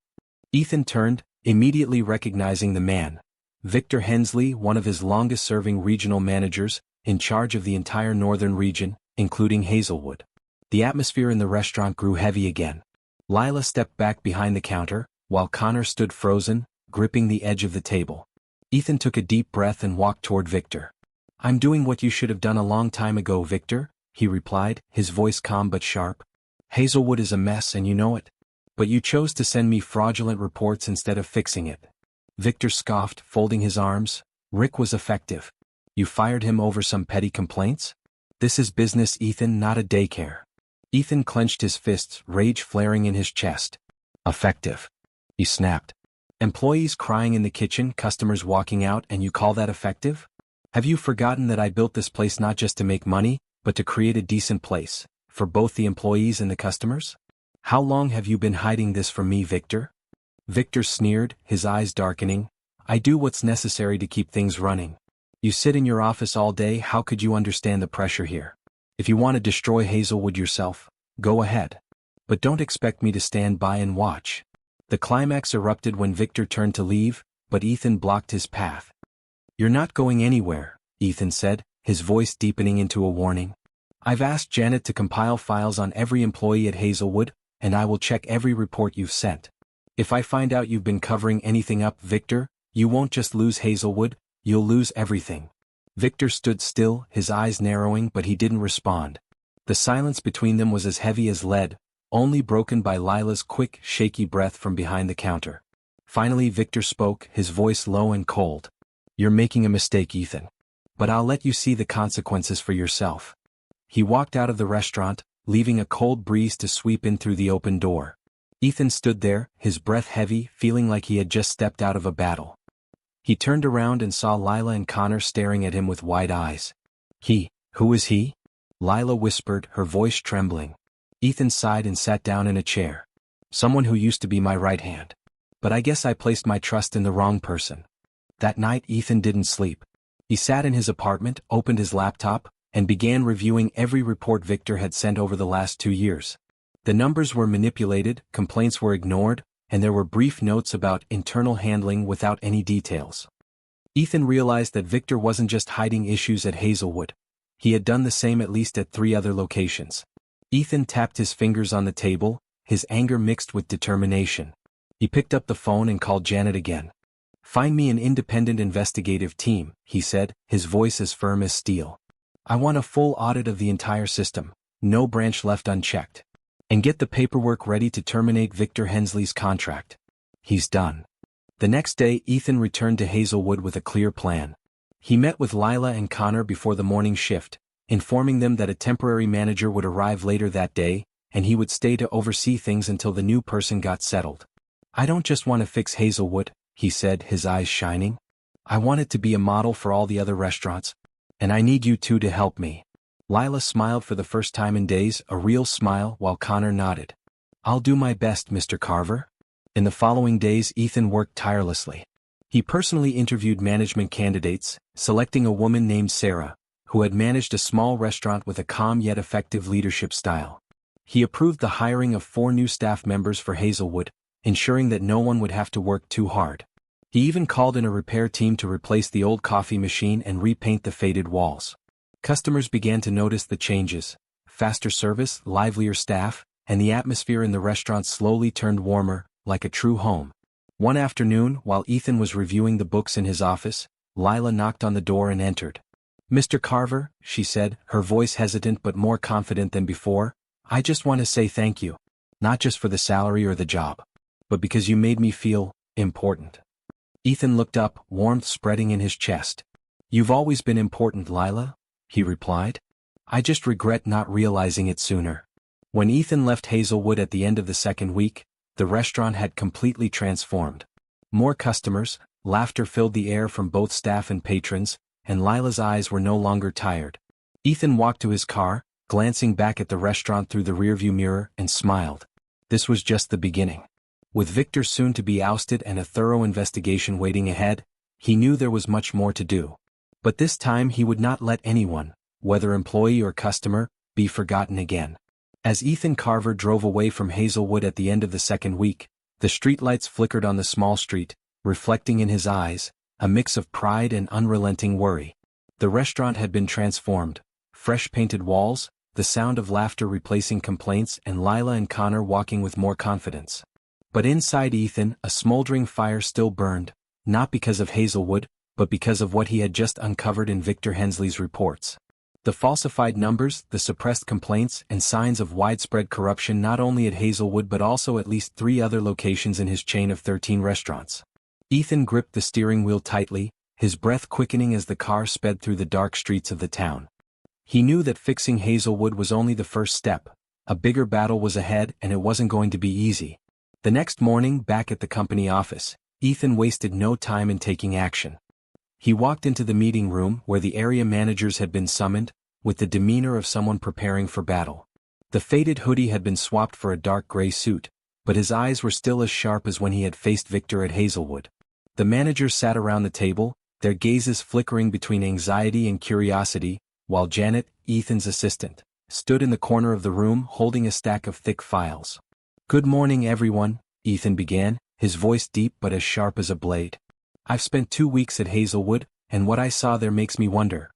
Ethan turned, immediately recognizing the man. Victor Hensley, one of his longest-serving regional managers, in charge of the entire northern region, including Hazelwood. The atmosphere in the restaurant grew heavy again. Lila stepped back behind the counter, while Connor stood frozen, gripping the edge of the table. Ethan took a deep breath and walked toward Victor. I'm doing what you should have done a long time ago, Victor, he replied, his voice calm but sharp. Hazelwood is a mess and you know it. But you chose to send me fraudulent reports instead of fixing it. Victor scoffed, folding his arms. Rick was effective. You fired him over some petty complaints? This is business, Ethan, not a daycare. Ethan clenched his fists, rage flaring in his chest. Effective. He snapped. Employees crying in the kitchen, customers walking out, and you call that effective? Have you forgotten that I built this place not just to make money, but to create a decent place, for both the employees and the customers? How long have you been hiding this from me, Victor? Victor sneered, his eyes darkening. I do what's necessary to keep things running. You sit in your office all day, how could you understand the pressure here? If you want to destroy Hazelwood yourself, go ahead. But don't expect me to stand by and watch. The climax erupted when Victor turned to leave, but Ethan blocked his path. You're not going anywhere, Ethan said, his voice deepening into a warning. I've asked Janet to compile files on every employee at Hazelwood, and I will check every report you've sent. If I find out you've been covering anything up, Victor, you won't just lose Hazelwood, you'll lose everything. Victor stood still, his eyes narrowing, but he didn't respond. The silence between them was as heavy as lead, only broken by Lila's quick, shaky breath from behind the counter. Finally Victor spoke, his voice low and cold. You're making a mistake, Ethan. But I'll let you see the consequences for yourself. He walked out of the restaurant, leaving a cold breeze to sweep in through the open door. Ethan stood there, his breath heavy, feeling like he had just stepped out of a battle. He turned around and saw Lila and Connor staring at him with wide eyes. Who is he? Lila whispered, her voice trembling. Ethan sighed and sat down in a chair. Someone who used to be my right hand. But I guess I placed my trust in the wrong person. That night Ethan didn't sleep. He sat in his apartment, opened his laptop, and began reviewing every report Victor had sent over the last 2 years. The numbers were manipulated, complaints were ignored, and there were brief notes about internal handling without any details. Ethan realized that Victor wasn't just hiding issues at Hazelwood. He had done the same at least at 3 other locations. Ethan tapped his fingers on the table, his anger mixed with determination. He picked up the phone and called Janet again. Find me an independent investigative team, he said, his voice as firm as steel. I want a full audit of the entire system, no branch left unchecked. And get the paperwork ready to terminate Victor Hensley's contract. He's done. The next day Ethan returned to Hazelwood with a clear plan. He met with Lila and Connor before the morning shift, informing them that a temporary manager would arrive later that day, and he would stay to oversee things until the new person got settled. I don't just want to fix Hazelwood, he said, his eyes shining. I want it to be a model for all the other restaurants. And I need you two to help me. Lila smiled for the first time in days, a real smile, while Connor nodded. I'll do my best, Mr. Carver. In the following days Ethan worked tirelessly. He personally interviewed management candidates, selecting a woman named Sarah, who had managed a small restaurant with a calm yet effective leadership style. He approved the hiring of 4 new staff members for Hazelwood, ensuring that no one would have to work too hard. He even called in a repair team to replace the old coffee machine and repaint the faded walls. Customers began to notice the changes. Faster service, livelier staff, and the atmosphere in the restaurant slowly turned warmer, like a true home. One afternoon, while Ethan was reviewing the books in his office, Lila knocked on the door and entered. Mr. Carver, she said, her voice hesitant but more confident than before, I just want to say thank you. Not just for the salary or the job, but because you made me feel important. Ethan looked up, warmth spreading in his chest. You've always been important, Lila, he replied. I just regret not realizing it sooner. When Ethan left Hazelwood at the end of the second week, the restaurant had completely transformed. More customers, laughter filled the air from both staff and patrons, and Lila's eyes were no longer tired. Ethan walked to his car, glancing back at the restaurant through the rearview mirror, and smiled. This was just the beginning. With Victor soon to be ousted and a thorough investigation waiting ahead, he knew there was much more to do. But this time he would not let anyone, whether employee or customer, be forgotten again. As Ethan Carver drove away from Hazelwood at the end of the second week, the streetlights flickered on the small street, reflecting in his eyes a mix of pride and unrelenting worry. The restaurant had been transformed. Fresh painted walls, the sound of laughter replacing complaints, and Lila and Connor walking with more confidence. But inside Ethan, a smoldering fire still burned, not because of Hazelwood, but because of what he had just uncovered in Victor Hensley's reports. The falsified numbers, the suppressed complaints, and signs of widespread corruption not only at Hazelwood but also at least 3 other locations in his chain of 13 restaurants. Ethan gripped the steering wheel tightly, his breath quickening as the car sped through the dark streets of the town. He knew that fixing Hazelwood was only the first step. A bigger battle was ahead, and it wasn't going to be easy. The next morning, back at the company office, Ethan wasted no time in taking action. He walked into the meeting room where the area managers had been summoned, with the demeanor of someone preparing for battle. The faded hoodie had been swapped for a dark gray suit, but his eyes were still as sharp as when he had faced Victor at Hazelwood. The managers sat around the table, their gazes flickering between anxiety and curiosity, while Janet, Ethan's assistant, stood in the corner of the room holding a stack of thick files. "Good morning, everyone," Ethan began, his voice deep but as sharp as a blade. "I've spent 2 weeks at Hazelwood, and what I saw there makes me wonder.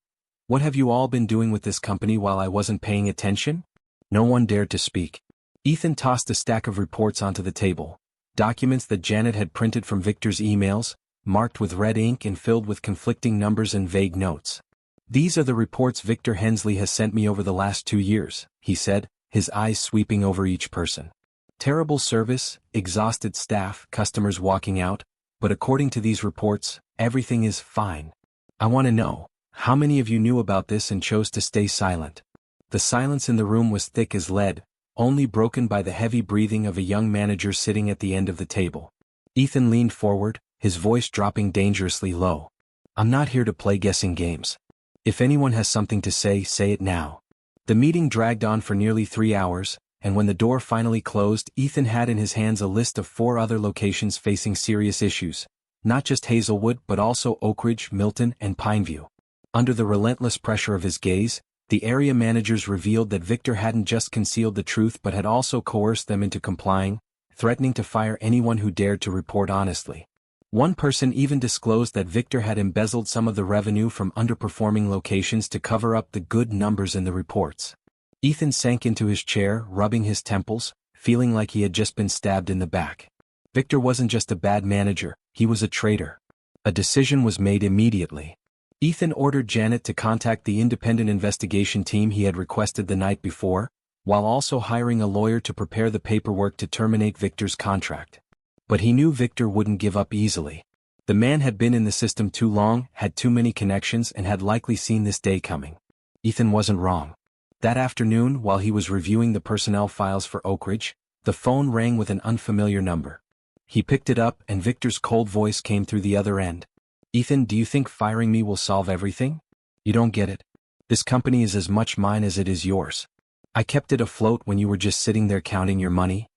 What have you all been doing with this company while I wasn't paying attention?" No one dared to speak. Ethan tossed a stack of reports onto the table, documents that Janet had printed from Victor's emails, marked with red ink and filled with conflicting numbers and vague notes. "These are the reports Victor Hensley has sent me over the last 2 years, he said, his eyes sweeping over each person. "Terrible service, exhausted staff, customers walking out, but according to these reports, everything is fine. I want to know, how many of you knew about this and chose to stay silent?" The silence in the room was thick as lead, only broken by the heavy breathing of a young manager sitting at the end of the table. Ethan leaned forward, his voice dropping dangerously low. "I'm not here to play guessing games. If anyone has something to say it now." The meeting dragged on for nearly 3 hours, and when the door finally closed, Ethan had in his hands a list of 4 other locations facing serious issues, not just Hazelwood but also Oak Ridge, Milton, and Pineview. Under the relentless pressure of his gaze, the area managers revealed that Victor hadn't just concealed the truth but had also coerced them into complying, threatening to fire anyone who dared to report honestly. One person even disclosed that Victor had embezzled some of the revenue from underperforming locations to cover up the good numbers in the reports. Ethan sank into his chair, rubbing his temples, feeling like he had just been stabbed in the back. Victor wasn't just a bad manager, he was a traitor. A decision was made immediately. Ethan ordered Janet to contact the independent investigation team he had requested the night before, while also hiring a lawyer to prepare the paperwork to terminate Victor's contract. But he knew Victor wouldn't give up easily. The man had been in the system too long, had too many connections, and had likely seen this day coming. Ethan wasn't wrong. That afternoon, while he was reviewing the personnel files for Oak Ridge, the phone rang with an unfamiliar number. He picked it up and Victor's cold voice came through the other end. "Ethan, do you think firing me will solve everything? You don't get it. This company is as much mine as it is yours. I kept it afloat when you were just sitting there counting your money."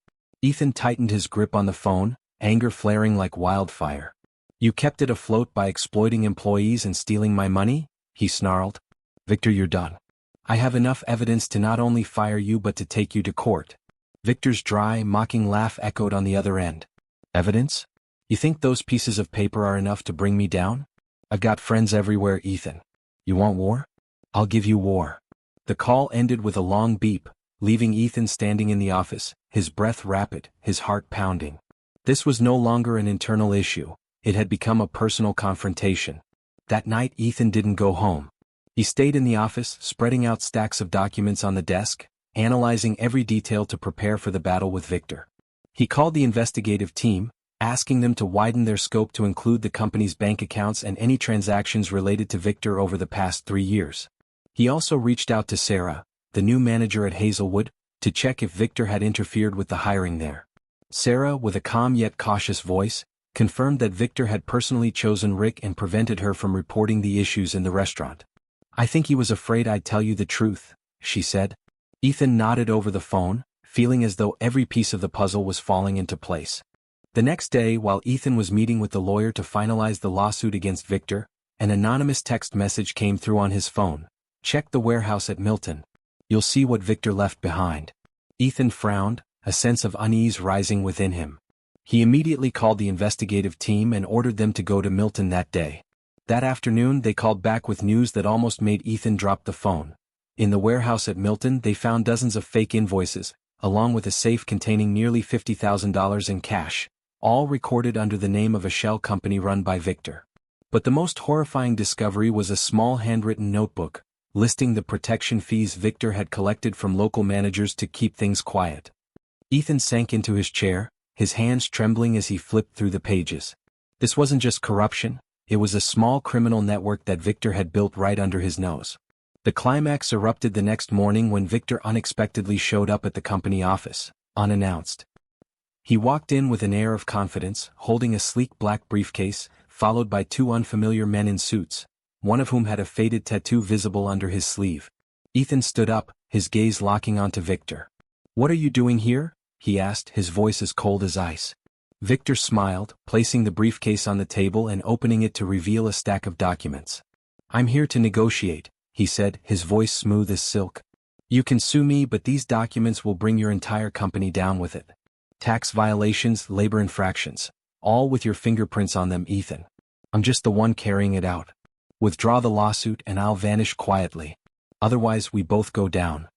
Ethan tightened his grip on the phone, anger flaring like wildfire. "You kept it afloat by exploiting employees and stealing my money?" he snarled. "Victor, you're done. I have enough evidence to not only fire you but to take you to court." Victor's dry, mocking laugh echoed on the other end. "Evidence? You think those pieces of paper are enough to bring me down? I've got friends everywhere, Ethan. You want war? I'll give you war." The call ended with a long beep, leaving Ethan standing in the office, his breath rapid, his heart pounding. This was no longer an internal issue, it had become a personal confrontation. That night Ethan didn't go home. He stayed in the office, spreading out stacks of documents on the desk, analyzing every detail to prepare for the battle with Victor. He called the investigative team, asking them to widen their scope to include the company's bank accounts and any transactions related to Victor over the past 3 years. He also reached out to Sarah, the new manager at Hazelwood, to check if Victor had interfered with the hiring there. Sarah, with a calm yet cautious voice, confirmed that Victor had personally chosen Rick and prevented her from reporting the issues in the restaurant. "I think he was afraid I'd tell you the truth," she said. Ethan nodded over the phone, feeling as though every piece of the puzzle was falling into place. The next day, while Ethan was meeting with the lawyer to finalize the lawsuit against Victor, an anonymous text message came through on his phone. "Check the warehouse at Milton. You'll see what Victor left behind." Ethan frowned, a sense of unease rising within him. He immediately called the investigative team and ordered them to go to Milton that day. That afternoon they called back with news that almost made Ethan drop the phone. In the warehouse at Milton they found dozens of fake invoices, along with a safe containing nearly $50,000 in cash, all recorded under the name of a shell company run by Victor. But the most horrifying discovery was a small handwritten notebook, listing the protection fees Victor had collected from local managers to keep things quiet. Ethan sank into his chair, his hands trembling as he flipped through the pages. This wasn't just corruption, it was a small criminal network that Victor had built right under his nose. The climax erupted the next morning when Victor unexpectedly showed up at the company office, unannounced. He walked in with an air of confidence, holding a sleek black briefcase, followed by two unfamiliar men in suits, one of whom had a faded tattoo visible under his sleeve. Ethan stood up, his gaze locking onto Victor. "What are you doing here?" he asked, his voice as cold as ice. Victor smiled, placing the briefcase on the table and opening it to reveal a stack of documents. "I'm here to negotiate," he said, his voice smooth as silk. "You can sue me, but these documents will bring your entire company down with it. Tax violations, labor infractions, all with your fingerprints on them, Ethan. I'm just the one carrying it out. Withdraw the lawsuit and I'll vanish quietly. Otherwise we both go down."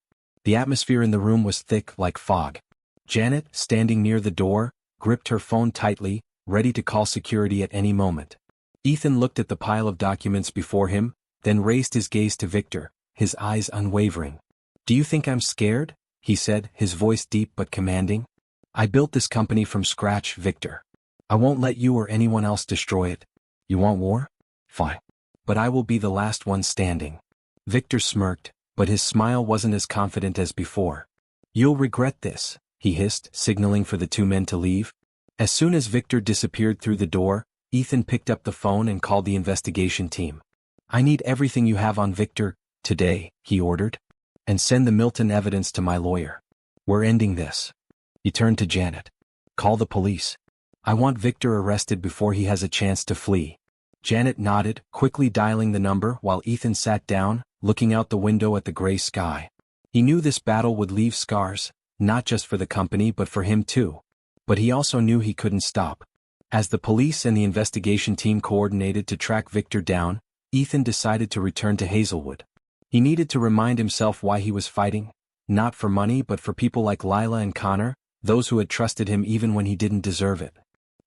The atmosphere in the room was thick like fog. Janet, standing near the door, gripped her phone tightly, ready to call security at any moment. Ethan looked at the pile of documents before him, then raised his gaze to Victor, his eyes unwavering. "Do you think I'm scared?" he said, his voice deep but commanding. "I built this company from scratch, Victor. I won't let you or anyone else destroy it. You want war? Fine. But I will be the last one standing." Victor smirked, but his smile wasn't as confident as before. "You'll regret this," he hissed, signaling for the two men to leave. As soon as Victor disappeared through the door, Ethan picked up the phone and called the investigation team. "I need everything you have on Victor, today," he ordered. "And send the Milton evidence to my lawyer. We're ending this." He turned to Janet. "Call the police. I want Victor arrested before he has a chance to flee." Janet nodded, quickly dialing the number while Ethan sat down, looking out the window at the gray sky. He knew this battle would leave scars, not just for the company but for him too. But he also knew he couldn't stop. As the police and the investigation team coordinated to track Victor down, Ethan decided to return to Hazelwood. He needed to remind himself why he was fighting, not for money but for people like Lila and Connor, those who had trusted him even when he didn't deserve it.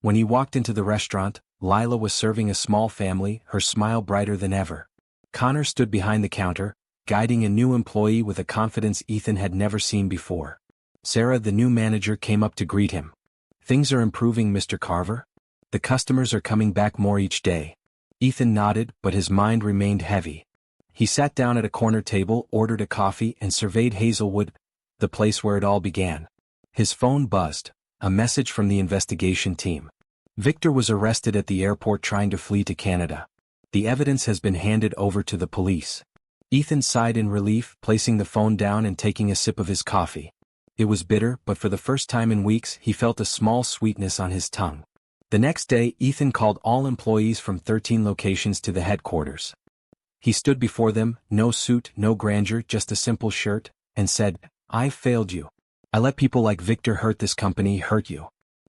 When he walked into the restaurant, Lila was serving a small family, her smile brighter than ever. Connor stood behind the counter, guiding a new employee with a confidence Ethan had never seen before. Sarah, the new manager, came up to greet him. "Things are improving, Mr. Carver. The customers are coming back more each day." Ethan nodded, but his mind remained heavy. He sat down at a corner table, ordered a coffee, and surveyed Hazelwood, the place where it all began. His phone buzzed, a message from the investigation team. Victor was arrested at the airport trying to flee to Canada. The evidence has been handed over to the police. Ethan sighed in relief, placing the phone down and taking a sip of his coffee. It was bitter, but for the first time in weeks he felt a small sweetness on his tongue. The next day, Ethan called all employees from 13 locations to the headquarters. He stood before them, no suit, no grandeur, just a simple shirt, and said, "I've failed you. I let people like Victor hurt this company, hurt you.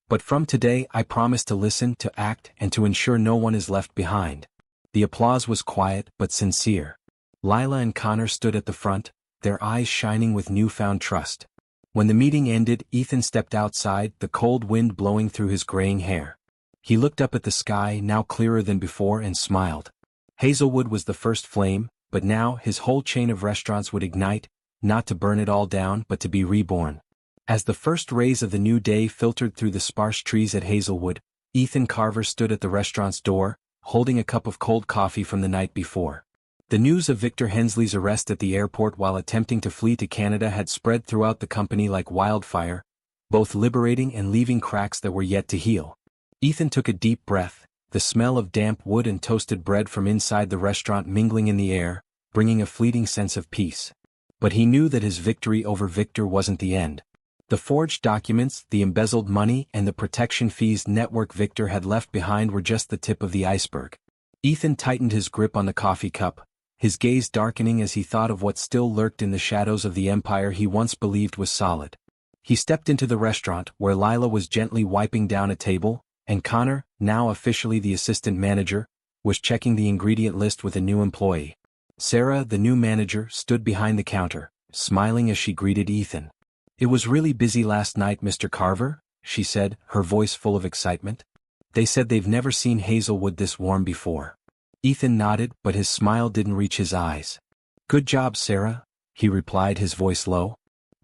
But from today I promise to listen, to act, and to ensure no one is left behind." The applause was quiet but sincere. Lila and Connor stood at the front, their eyes shining with newfound trust. When the meeting ended, Ethan stepped outside, the cold wind blowing through his graying hair. He looked up at the sky, now clearer than before, and smiled. Hazelwood was the first flame, but now his whole chain of restaurants would ignite, not to burn it all down but to be reborn. As the first rays of the new day filtered through the sparse trees at Hazelwood, Ethan Carver stood at the restaurant's door, holding a cup of cold coffee from the night before. The news of Victor Hensley's arrest at the airport while attempting to flee to Canada had spread throughout the company like wildfire, both liberating and leaving cracks that were yet to heal. Ethan took a deep breath, the smell of damp wood and toasted bread from inside the restaurant mingling in the air, bringing a fleeting sense of peace. But he knew that his victory over Victor wasn't the end. The forged documents, the embezzled money, and the protection fees network Victor had left behind were just the tip of the iceberg. Ethan tightened his grip on the coffee cup, his gaze darkening as he thought of what still lurked in the shadows of the empire he once believed was solid. He stepped into the restaurant where Lila was gently wiping down a table, and Connor, now officially the assistant manager, was checking the ingredient list with a new employee. Sarah, the new manager, stood behind the counter, smiling as she greeted Ethan. "It was really busy last night, Mr. Carver," she said, her voice full of excitement. "They said they've never seen Hazelwood this warm before." Ethan nodded, but his smile didn't reach his eyes. "Good job, Sarah," he replied, his voice low.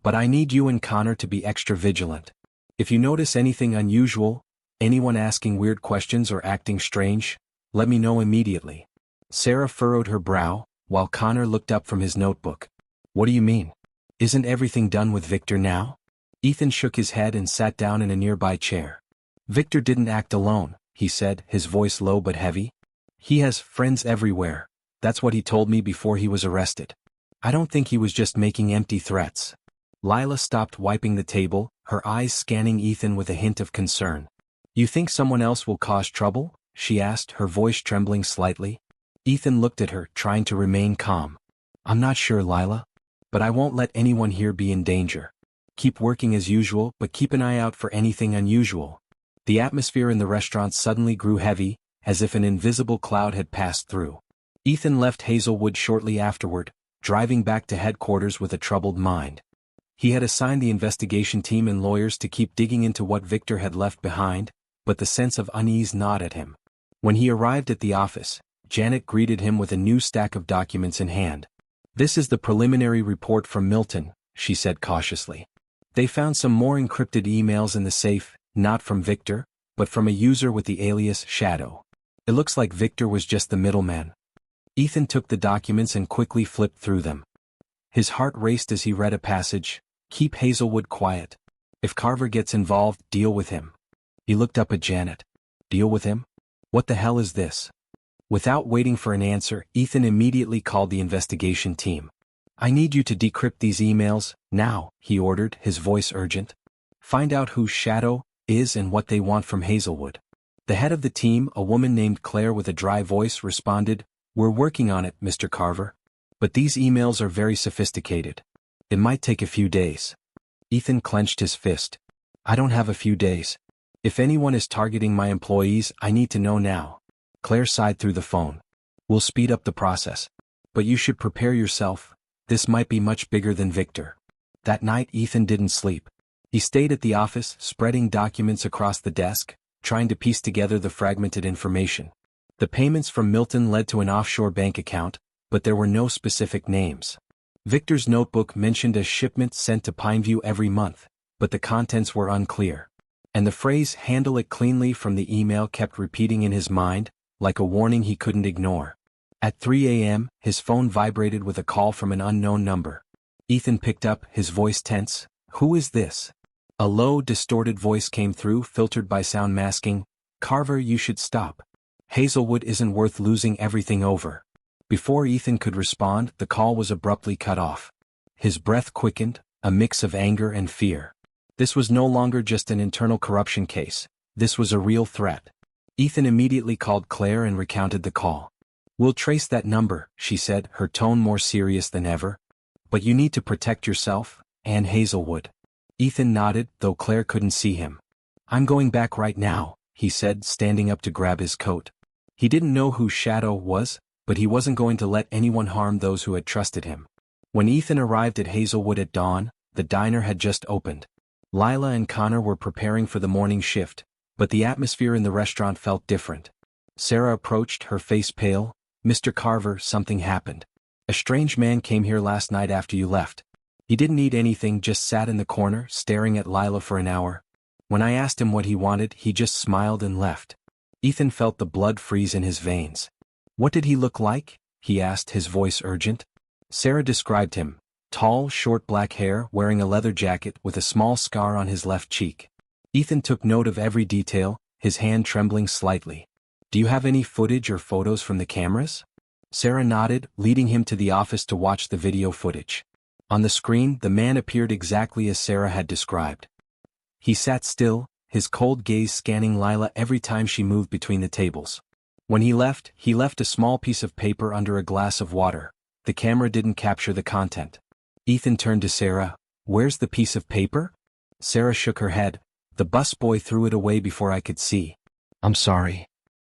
"But I need you and Connor to be extra vigilant. If you notice anything unusual, anyone asking weird questions or acting strange, let me know immediately." Sarah furrowed her brow, while Connor looked up from his notebook. "What do you mean? Isn't everything done with Victor now?" Ethan shook his head and sat down in a nearby chair. "Victor didn't act alone," he said, his voice low but heavy. "He has friends everywhere. That's what he told me before he was arrested. I don't think he was just making empty threats." Lila stopped wiping the table, her eyes scanning Ethan with a hint of concern. "You think someone else will cause trouble?" she asked, her voice trembling slightly. Ethan looked at her, trying to remain calm. "I'm not sure, Lila. But I won't let anyone here be in danger. Keep working as usual, but keep an eye out for anything unusual." The atmosphere in the restaurant suddenly grew heavy, as if an invisible cloud had passed through. Ethan left Hazelwood shortly afterward, driving back to headquarters with a troubled mind. He had assigned the investigation team and lawyers to keep digging into what Victor had left behind, but the sense of unease gnawed at him. When he arrived at the office, Janet greeted him with a new stack of documents in hand. "This is the preliminary report from Milton," she said cautiously. "They found some more encrypted emails in the safe, not from Victor, but from a user with the alias Shadow. It looks like Victor was just the middleman." Ethan took the documents and quickly flipped through them. His heart raced as he read a passage. "Keep Hazelwood quiet. If Carver gets involved, deal with him." He looked up at Janet. "Deal with him? What the hell is this?" Without waiting for an answer, Ethan immediately called the investigation team. "I need you to decrypt these emails, now," he ordered, his voice urgent. "Find out who Shadow is and what they want from Hazelwood." The head of the team, a woman named Claire with a dry voice, responded, "We're working on it, Mr. Carver. But these emails are very sophisticated. It might take a few days." Ethan clenched his fist. "I don't have a few days. If anyone is targeting my employees, I need to know now." Claire sighed through the phone. "We'll speed up the process. But you should prepare yourself. This might be much bigger than Victor." That night Ethan didn't sleep. He stayed at the office, spreading documents across the desk, trying to piece together the fragmented information. The payments from Milton led to an offshore bank account, but there were no specific names. Victor's notebook mentioned a shipment sent to Pineview every month, but the contents were unclear. And the phrase "handle it cleanly" from the email kept repeating in his mind, like a warning he couldn't ignore. At 3 a.m., his phone vibrated with a call from an unknown number. Ethan picked up, his voice tense. "Who is this?" A low, distorted voice came through, filtered by sound masking. "Carver, you should stop. Hazelwood isn't worth losing everything over." Before Ethan could respond, the call was abruptly cut off. His breath quickened, a mix of anger and fear. This was no longer just an internal corruption case. This was a real threat. Ethan immediately called Claire and recounted the call. "We'll trace that number," she said, her tone more serious than ever. "But you need to protect yourself, and Hazelwood." Ethan nodded, though Claire couldn't see him. "I'm going back right now," he said, standing up to grab his coat. He didn't know who Shadow was, but he wasn't going to let anyone harm those who had trusted him. When Ethan arrived at Hazelwood at dawn, the diner had just opened. Lila and Connor were preparing for the morning shift, but the atmosphere in the restaurant felt different. Sarah approached, her face pale. "Mr. Carver, something happened. A strange man came here last night after you left. He didn't eat anything, just sat in the corner, staring at Lila for an hour. When I asked him what he wanted, he just smiled and left." Ethan felt the blood freeze in his veins. "What did he look like?" he asked, his voice urgent. Sarah described him. Tall, short black hair, wearing a leather jacket with a small scar on his left cheek. Ethan took note of every detail, his hand trembling slightly. Do you have any footage or photos from the cameras? Sarah nodded, leading him to the office to watch the video footage. On the screen, the man appeared exactly as Sarah had described. He sat still, his cold gaze scanning Lila every time she moved between the tables. When he left a small piece of paper under a glass of water. The camera didn't capture the content. Ethan turned to Sarah. Where's the piece of paper? Sarah shook her head. The busboy threw it away before I could see. I'm sorry.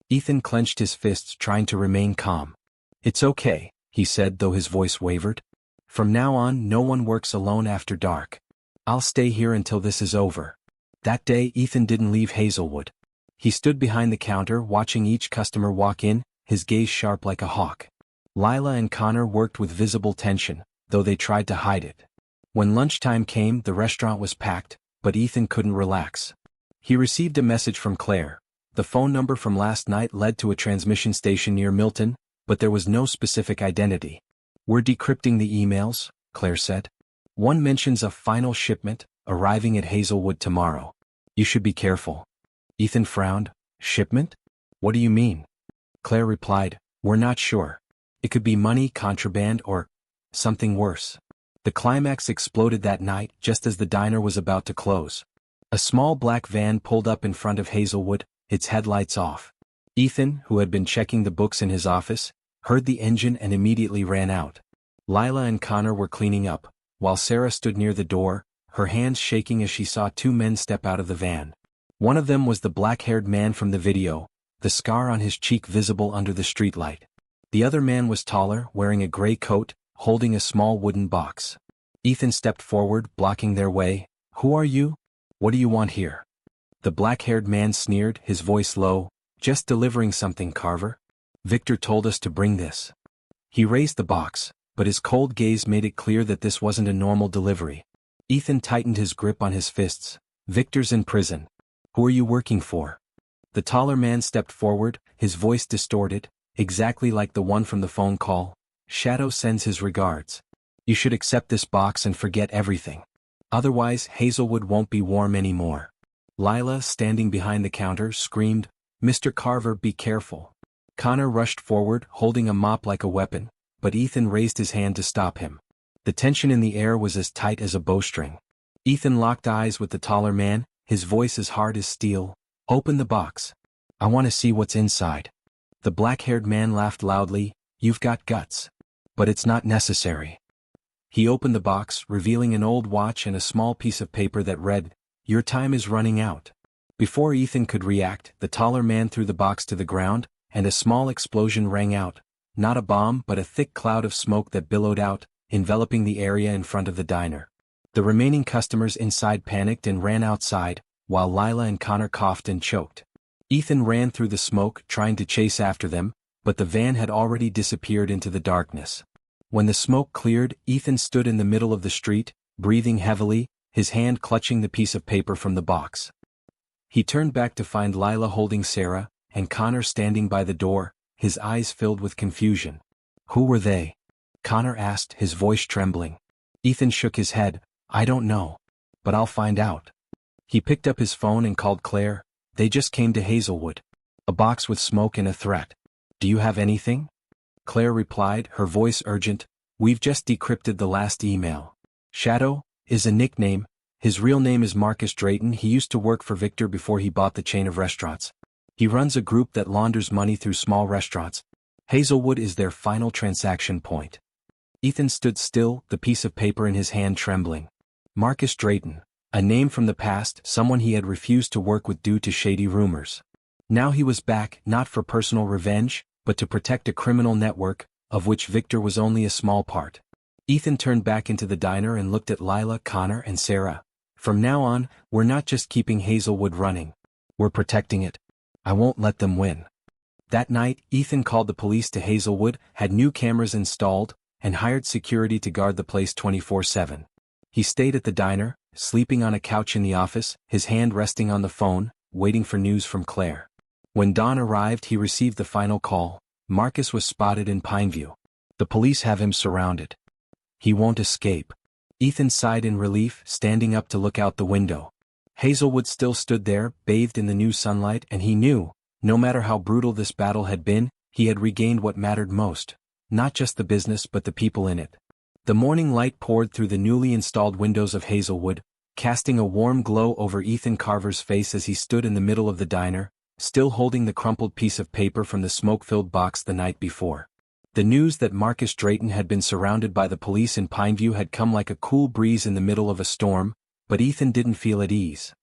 Ethan clenched his fists, trying to remain calm. It's okay, he said, though his voice wavered. From now on, no one works alone after dark. I'll stay here until this is over. That day, Ethan didn't leave Hazelwood. He stood behind the counter, watching each customer walk in, his gaze sharp like a hawk. Lila and Connor worked with visible tension, though they tried to hide it. When lunchtime came, the restaurant was packed, but Ethan couldn't relax. He received a message from Claire. The phone number from last night led to a transmission station near Milton, but there was no specific identity. We're decrypting the emails, Claire said. One mentions a final shipment, arriving at Hazelwood tomorrow. You should be careful. Ethan frowned. Shipment? What do you mean? Claire replied, we're not sure. It could be money, contraband, or something worse. The climax exploded that night just as the diner was about to close. A small black van pulled up in front of Hazelwood, its headlights off. Ethan, who had been checking the books in his office, heard the engine and immediately ran out. Lila and Connor were cleaning up, while Sarah stood near the door, her hands shaking as she saw two men step out of the van. One of them was the black-haired man from the video, the scar on his cheek visible under the streetlight. The other man was taller, wearing a gray coat, holding a small wooden box. Ethan stepped forward, blocking their way. Who are you? What do you want here? The black-haired man sneered, his voice low. Just delivering something, Carver. Victor told us to bring this. He raised the box, but his cold gaze made it clear that this wasn't a normal delivery. Ethan tightened his grip on his fists. Victor's in prison. Who are you working for? The taller man stepped forward, his voice distorted, exactly like the one from the phone call. Shadow sends his regards. You should accept this box and forget everything. Otherwise, Hazelwood won't be warm anymore. Lila, standing behind the counter, screamed, Mr. Carver, be careful. Connor rushed forward, holding a mop like a weapon, but Ethan raised his hand to stop him. The tension in the air was as tight as a bowstring. Ethan locked eyes with the taller man, his voice as hard as steel. Open the box. I want to see what's inside. The black-haired man laughed loudly. You've got guts. But it's not necessary. He opened the box, revealing an old watch and a small piece of paper that read, Your time is running out. Before Ethan could react, the taller man threw the box to the ground, and a small explosion rang out. Not a bomb, but a thick cloud of smoke that billowed out, enveloping the area in front of the diner. The remaining customers inside panicked and ran outside, while Lila and Connor coughed and choked. Ethan ran through the smoke, trying to chase after them, but the van had already disappeared into the darkness. When the smoke cleared, Ethan stood in the middle of the street, breathing heavily, his hand clutching the piece of paper from the box. He turned back to find Lila holding Sarah, and Connor standing by the door, his eyes filled with confusion. Who were they? Connor asked, his voice trembling. Ethan shook his head. I don't know. But I'll find out. He picked up his phone and called Claire. They just came to Hazelwood. A box with smoke and a threat. Do you have anything? Claire replied, her voice urgent. We've just decrypted the last email. Shadow is a nickname. His real name is Marcus Drayton. He used to work for Victor before he bought the chain of restaurants. He runs a group that launders money through small restaurants. Hazelwood is their final transaction point. Ethan stood still, the piece of paper in his hand trembling. Marcus Drayton, a name from the past, someone he had refused to work with due to shady rumors. Now he was back, not for personal revenge, but to protect a criminal network, of which Victor was only a small part. Ethan turned back into the diner and looked at Lila, Connor, and Sarah. From now on, we're not just keeping Hazelwood running. We're protecting it. I won't let them win. That night, Ethan called the police to Hazelwood, had new cameras installed, and hired security to guard the place 24/7. He stayed at the diner, sleeping on a couch in the office, his hand resting on the phone, waiting for news from Claire. When dawn arrived, he received the final call. Marcus was spotted in Pineview. The police have him surrounded. He won't escape. Ethan sighed in relief, standing up to look out the window. Hazelwood still stood there, bathed in the new sunlight, and he knew, no matter how brutal this battle had been, he had regained what mattered most. Not just the business but the people in it. The morning light poured through the newly installed windows of Hazelwood, casting a warm glow over Ethan Carver's face as he stood in the middle of the diner, still holding the crumpled piece of paper from the smoke-filled box the night before. The news that Marcus Drayton had been surrounded by the police in Pineview had come like a cool breeze in the middle of a storm, but Ethan didn't feel at ease.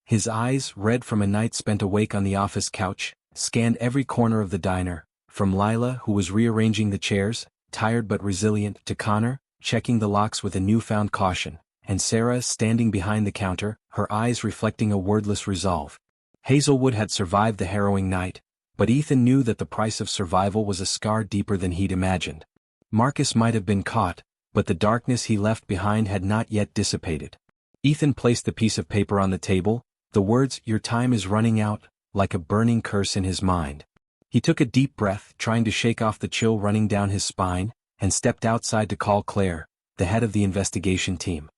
His eyes, red from a night spent awake on the office couch, scanned every corner of the diner, from Lila, who was rearranging the chairs, tired but resilient, to Connor, checking the locks with a newfound caution, and Sarah standing behind the counter, her eyes reflecting a wordless resolve. Hazelwood had survived the harrowing night, but Ethan knew that the price of survival was a scar deeper than he'd imagined. Marcus might have been caught, but the darkness he left behind had not yet dissipated. Ethan placed the piece of paper on the table, the words, "Your time is running out," like a burning curse in his mind. He took a deep breath, trying to shake off the chill running down his spine, and stepped outside to call Claire, the head of the investigation team.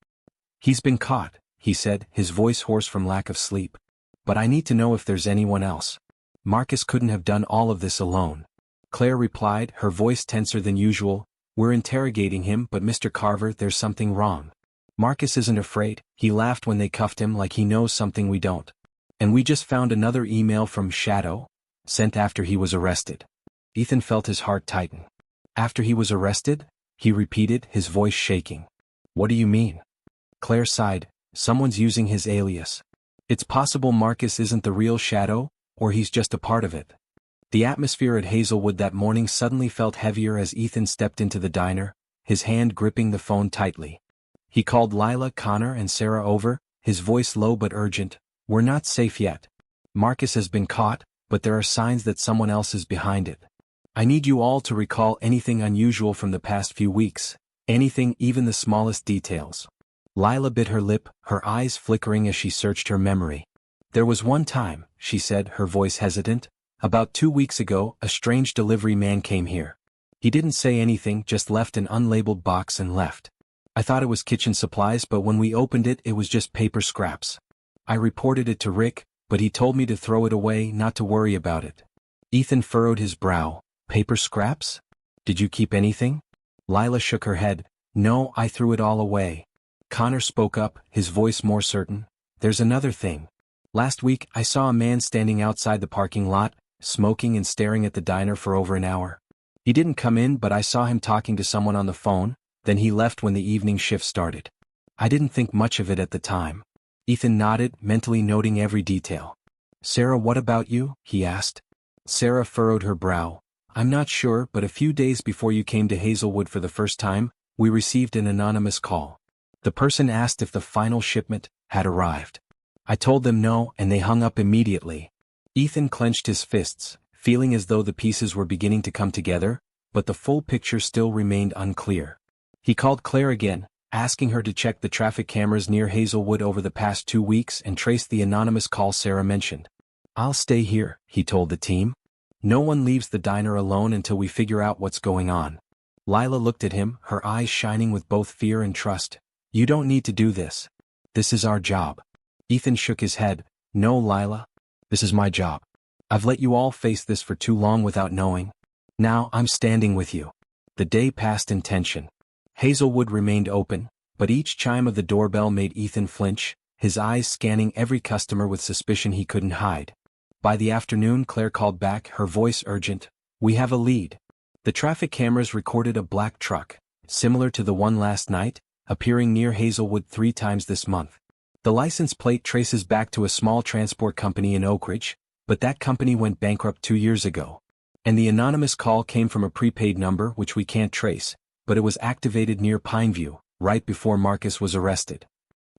"He's been caught," he said, his voice hoarse from lack of sleep. "But I need to know if there's anyone else. Marcus couldn't have done all of this alone." Claire replied, her voice tenser than usual, "We're interrogating him, but Mr. Carver, there's something wrong. Marcus isn't afraid, he laughed when they cuffed him like he knows something we don't. And we just found another email from Shadow, sent after he was arrested." Ethan felt his heart tighten. "After he was arrested?" he repeated, his voice shaking. "What do you mean?" Claire sighed, "Someone's using his alias. It's possible Marcus isn't the real Shadow, or he's just a part of it." The atmosphere at Hazelwood that morning suddenly felt heavier as Ethan stepped into the diner, his hand gripping the phone tightly. He called Lila, Connor, and Sarah over, his voice low but urgent. "We're not safe yet. Marcus has been caught, but there are signs that someone else is behind it. I need you all to recall anything unusual from the past few weeks, anything, even the smallest details." Lila bit her lip, her eyes flickering as she searched her memory. "There was one time," she said, her voice hesitant, "about 2 weeks ago, a strange delivery man came here. He didn't say anything, just left an unlabeled box and left. I thought it was kitchen supplies, but when we opened it, it was just paper scraps. I reported it to Rick, but he told me to throw it away, not to worry about it." Ethan furrowed his brow. "Paper scraps? Did you keep anything?" Lila shook her head. "No, I threw it all away." Connor spoke up, his voice more certain. "There's another thing. Last week, I saw a man standing outside the parking lot, smoking and staring at the diner for over an hour. He didn't come in, but I saw him talking to someone on the phone, then he left when the evening shift started. I didn't think much of it at the time." Ethan nodded, mentally noting every detail. "Sarah, what about you?" he asked. Sarah furrowed her brow. "I'm not sure, but a few days before you came to Hazelwood for the first time, we received an anonymous call. The person asked if the final shipment had arrived. I told them no, and they hung up immediately." Ethan clenched his fists, feeling as though the pieces were beginning to come together, but the full picture still remained unclear. He called Claire again, asking her to check the traffic cameras near Hazelwood over the past 2 weeks and trace the anonymous call Sarah mentioned. "I'll stay here," he told the team. "No one leaves the diner alone until we figure out what's going on." Lila looked at him, her eyes shining with both fear and trust. "You don't need to do this. This is our job." Ethan shook his head. "No, Lila. This is my job. I've let you all face this for too long without knowing. Now I'm standing with you." The day passed in tension. Hazelwood remained open, but each chime of the doorbell made Ethan flinch, his eyes scanning every customer with suspicion he couldn't hide. By the afternoon, Claire called back, her voice urgent. "We have a lead." The traffic cameras recorded a black truck, similar to the one last night, appearing near Hazelwood 3 times this month. The license plate traces back to a small transport company in Oak Ridge, but that company went bankrupt 2 years ago. And the anonymous call came from a prepaid number which we can't trace, but it was activated near Pineview, right before Marcus was arrested.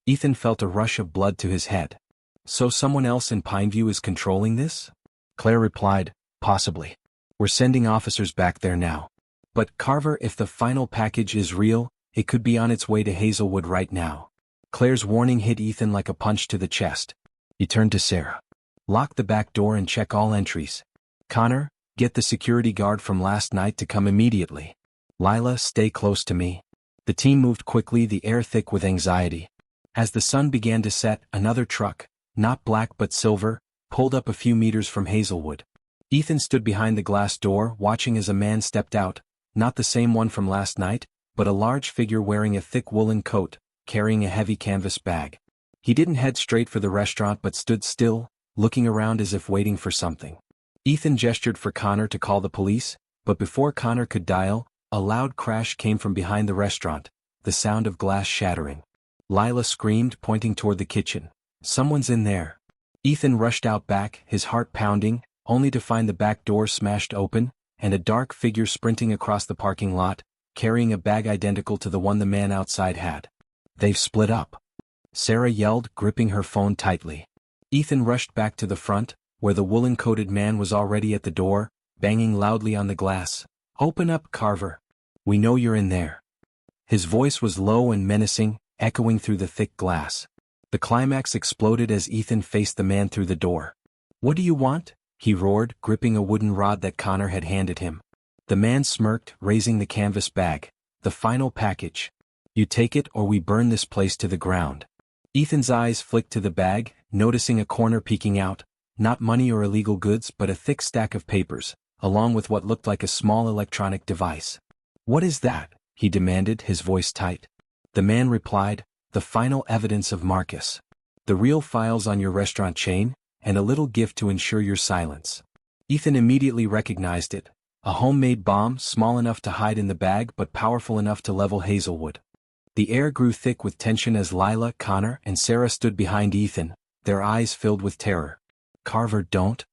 Ethan felt a rush of blood to his head. "So someone else in Pineview is controlling this?" Claire replied, "Possibly. We're sending officers back there now. But Carver, if the final package is real, it could be on its way to Hazelwood right now." Claire's warning hit Ethan like a punch to the chest. He turned to Sarah. "Lock the back door and check all entries. Connor, Get the security guard from last night to come immediately. Lila, stay close to me. The team moved quickly, the air thick with anxiety. As the sun began to set, another truck, not black but silver, pulled up a few meters from Hazelwood. Ethan stood behind the glass door, watching as a man stepped out, not the same one from last night, but a large figure wearing a thick woolen coat, carrying a heavy canvas bag. He didn't head straight for the restaurant but stood still, looking around as if waiting for something. Ethan gestured for Connor to call the police, but before Connor could dial, a loud crash came from behind the restaurant, the sound of glass shattering. Lila screamed, pointing toward the kitchen. Someone's in there. Ethan rushed out back, his heart pounding, only to find the back door smashed open, and a dark figure sprinting across the parking lot, carrying a bag identical to the one the man outside had. They've split up. Sarah yelled, gripping her phone tightly. Ethan rushed back to the front, where the woolen-coated man was already at the door, banging loudly on the glass. Open up, Carver. We know you're in there. His voice was low and menacing, echoing through the thick glass. The climax exploded as Ethan faced the man through the door. What do you want? He roared, gripping a wooden rod that Connor had handed him. The man smirked, raising the canvas bag. The final package. You take it or we burn this place to the ground. Ethan's eyes flicked to the bag, noticing a corner peeking out, not money or illegal goods but a thick stack of papers, along with what looked like a small electronic device. What is that? He demanded, his voice tight. The man replied, the final evidence of Marcus. The real files on your restaurant chain, and a little gift to ensure your silence. Ethan immediately recognized it, a homemade bomb small enough to hide in the bag but powerful enough to level Hazelwood. The air grew thick with tension as Lila, Connor, and Sarah stood behind Ethan, their eyes filled with terror. Carver, don't!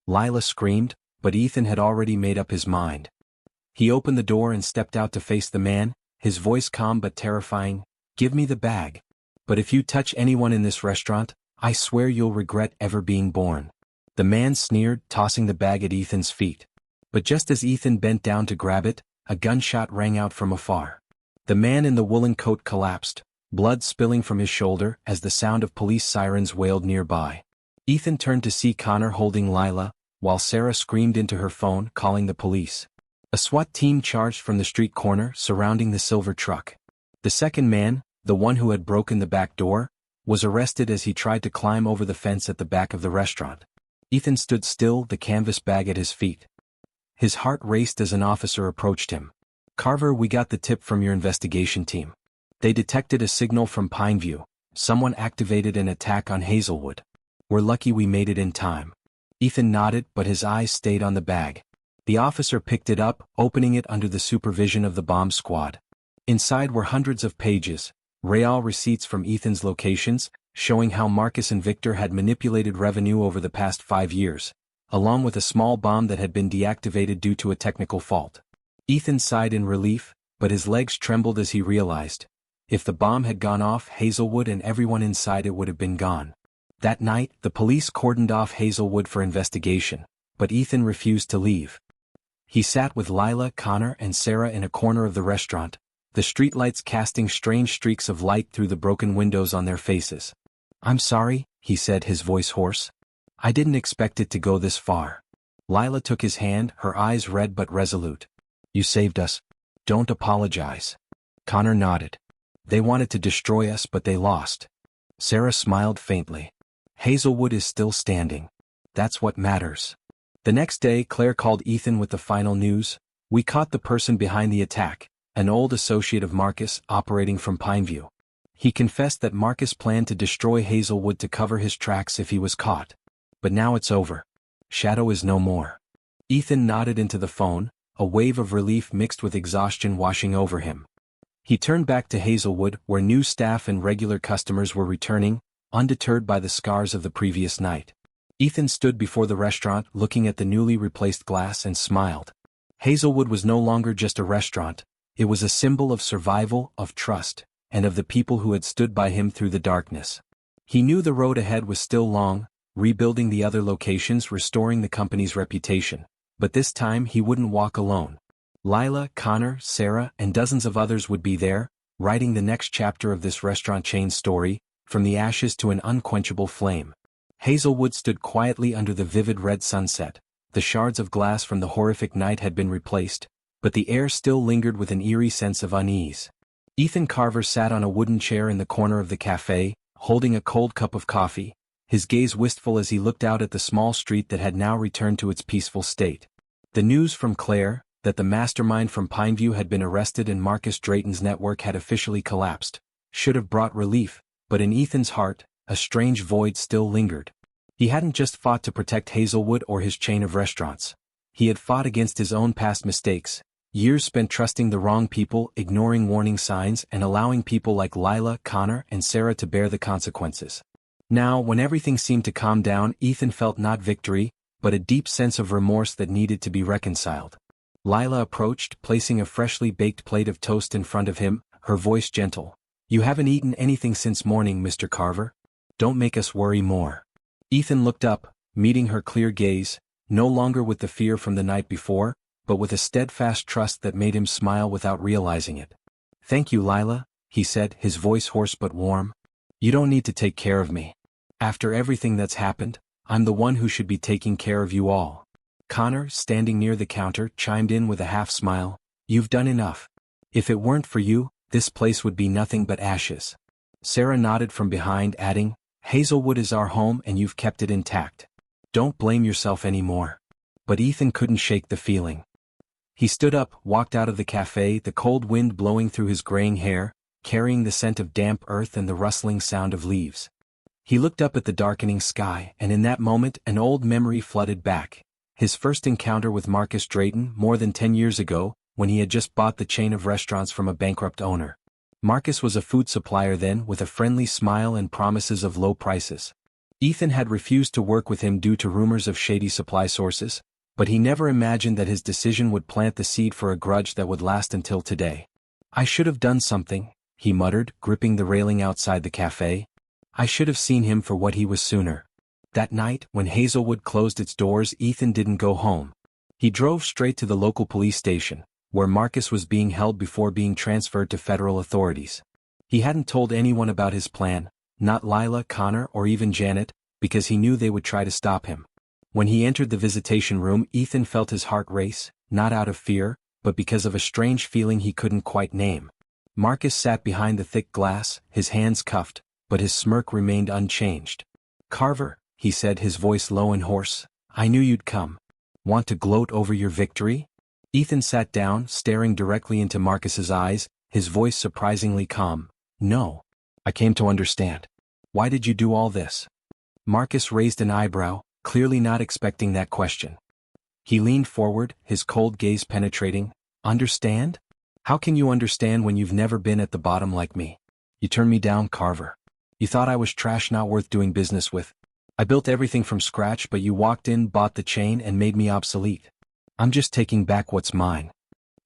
Lila screamed, but Ethan had already made up his mind. He opened the door and stepped out to face the man, his voice calm but terrifying. Give me the bag. But if you touch anyone in this restaurant, I swear you'll regret ever being born. The man sneered, tossing the bag at Ethan's feet. But just as Ethan bent down to grab it, a gunshot rang out from afar. The man in the woolen coat collapsed, blood spilling from his shoulder as the sound of police sirens wailed nearby. Ethan turned to see Connor holding Lila, while Sarah screamed into her phone, calling the police. A SWAT team charged from the street corner, surrounding the silver truck. The second man, the one who had broken the back door, was arrested as he tried to climb over the fence at the back of the restaurant. Ethan stood still, the canvas bag at his feet. His heart raced as an officer approached him. Carver, we got the tip from your investigation team. They detected a signal from Pineview. Someone activated an attack on Hazelwood. We're lucky we made it in time. Ethan nodded, but his eyes stayed on the bag. The officer picked it up, opening it under the supervision of the bomb squad. Inside were hundreds of pages, real receipts from Ethan's locations, showing how Marcus and Victor had manipulated revenue over the past 5 years, along with a small bomb that had been deactivated due to a technical fault. Ethan sighed in relief, but his legs trembled as he realized. If the bomb had gone off, Hazelwood and everyone inside it would have been gone. That night, the police cordoned off Hazelwood for investigation, but Ethan refused to leave. He sat with Lila, Connor, and Sarah in a corner of the restaurant, the streetlights casting strange streaks of light through the broken windows on their faces. I'm sorry, he said, his voice hoarse. I didn't expect it to go this far. Lila took his hand, her eyes red but resolute. You saved us. Don't apologize. Connor nodded. They wanted to destroy us but they lost. Sarah smiled faintly. Hazelwood is still standing. That's what matters. The next day, Claire called Ethan with the final news. We caught the person behind the attack, an old associate of Marcus operating from Pineview. He confessed that Marcus planned to destroy Hazelwood to cover his tracks if he was caught. But now it's over. Shadow is no more. Ethan nodded into the phone, a wave of relief mixed with exhaustion washing over him. He turned back to Hazelwood, where new staff and regular customers were returning, undeterred by the scars of the previous night. Ethan stood before the restaurant, looking at the newly replaced glass, and smiled. Hazelwood was no longer just a restaurant, it was a symbol of survival, of trust, and of the people who had stood by him through the darkness. He knew the road ahead was still long, rebuilding the other locations, restoring the company's reputation. But this time he wouldn't walk alone. Lila, Connor, Sarah, and dozens of others would be there, writing the next chapter of this restaurant chain's story, from the ashes to an unquenchable flame. Hazelwood stood quietly under the vivid red sunset, the shards of glass from the horrific night had been replaced, but the air still lingered with an eerie sense of unease. Ethan Carver sat on a wooden chair in the corner of the cafe, holding a cold cup of coffee, his gaze wistful as he looked out at the small street that had now returned to its peaceful state. The news from Claire, that the mastermind from Pineview had been arrested and Marcus Drayton's network had officially collapsed, should have brought relief, but in Ethan's heart, a strange void still lingered. He hadn't just fought to protect Hazelwood or his chain of restaurants. He had fought against his own past mistakes, years spent trusting the wrong people, ignoring warning signs, and allowing people like Lila, Connor, and Sarah to bear the consequences. Now, when everything seemed to calm down, Ethan felt not victory, but a deep sense of remorse that needed to be reconciled. Lila approached, placing a freshly baked plate of toast in front of him, her voice gentle. "You haven't eaten anything since morning, Mr. Carver. Don't make us worry more." Ethan looked up, meeting her clear gaze, no longer with the fear from the night before, but with a steadfast trust that made him smile without realizing it. "Thank you, Lila," he said, his voice hoarse but warm. "You don't need to take care of me. After everything that's happened, I'm the one who should be taking care of you all." Connor, standing near the counter, chimed in with a half-smile. "You've done enough. If it weren't for you, this place would be nothing but ashes." Sarah nodded from behind, adding, "Hazelwood is our home and you've kept it intact. Don't blame yourself anymore." But Ethan couldn't shake the feeling. He stood up, walked out of the cafe, the cold wind blowing through his graying hair, carrying the scent of damp earth and the rustling sound of leaves. He looked up at the darkening sky, and in that moment an old memory flooded back. His first encounter with Marcus Drayton more than 10 years ago, when he had just bought the chain of restaurants from a bankrupt owner. Marcus was a food supplier then, with a friendly smile and promises of low prices. Ethan had refused to work with him due to rumors of shady supply sources, but he never imagined that his decision would plant the seed for a grudge that would last until today. "I should have done something," he muttered, gripping the railing outside the cafe. "I should have seen him for what he was sooner." That night, when Hazelwood closed its doors, Ethan didn't go home. He drove straight to the local police station, where Marcus was being held before being transferred to federal authorities. He hadn't told anyone about his plan, not Lila, Connor, or even Janet, because he knew they would try to stop him. When he entered the visitation room, Ethan felt his heart race, not out of fear, but because of a strange feeling he couldn't quite name. Marcus sat behind the thick glass, his hands cuffed, but his smirk remained unchanged. "Carver," he said, his voice low and hoarse, "I knew you'd come. Want to gloat over your victory?" Ethan sat down, staring directly into Marcus's eyes, his voice surprisingly calm. "No. I came to understand. Why did you do all this?" Marcus raised an eyebrow, clearly not expecting that question. He leaned forward, his cold gaze penetrating. "Understand? How can you understand when you've never been at the bottom like me? You turned me down, Carver. You thought I was trash not worth doing business with. I built everything from scratch, but you walked in, bought the chain, and made me obsolete. I'm just taking back what's mine."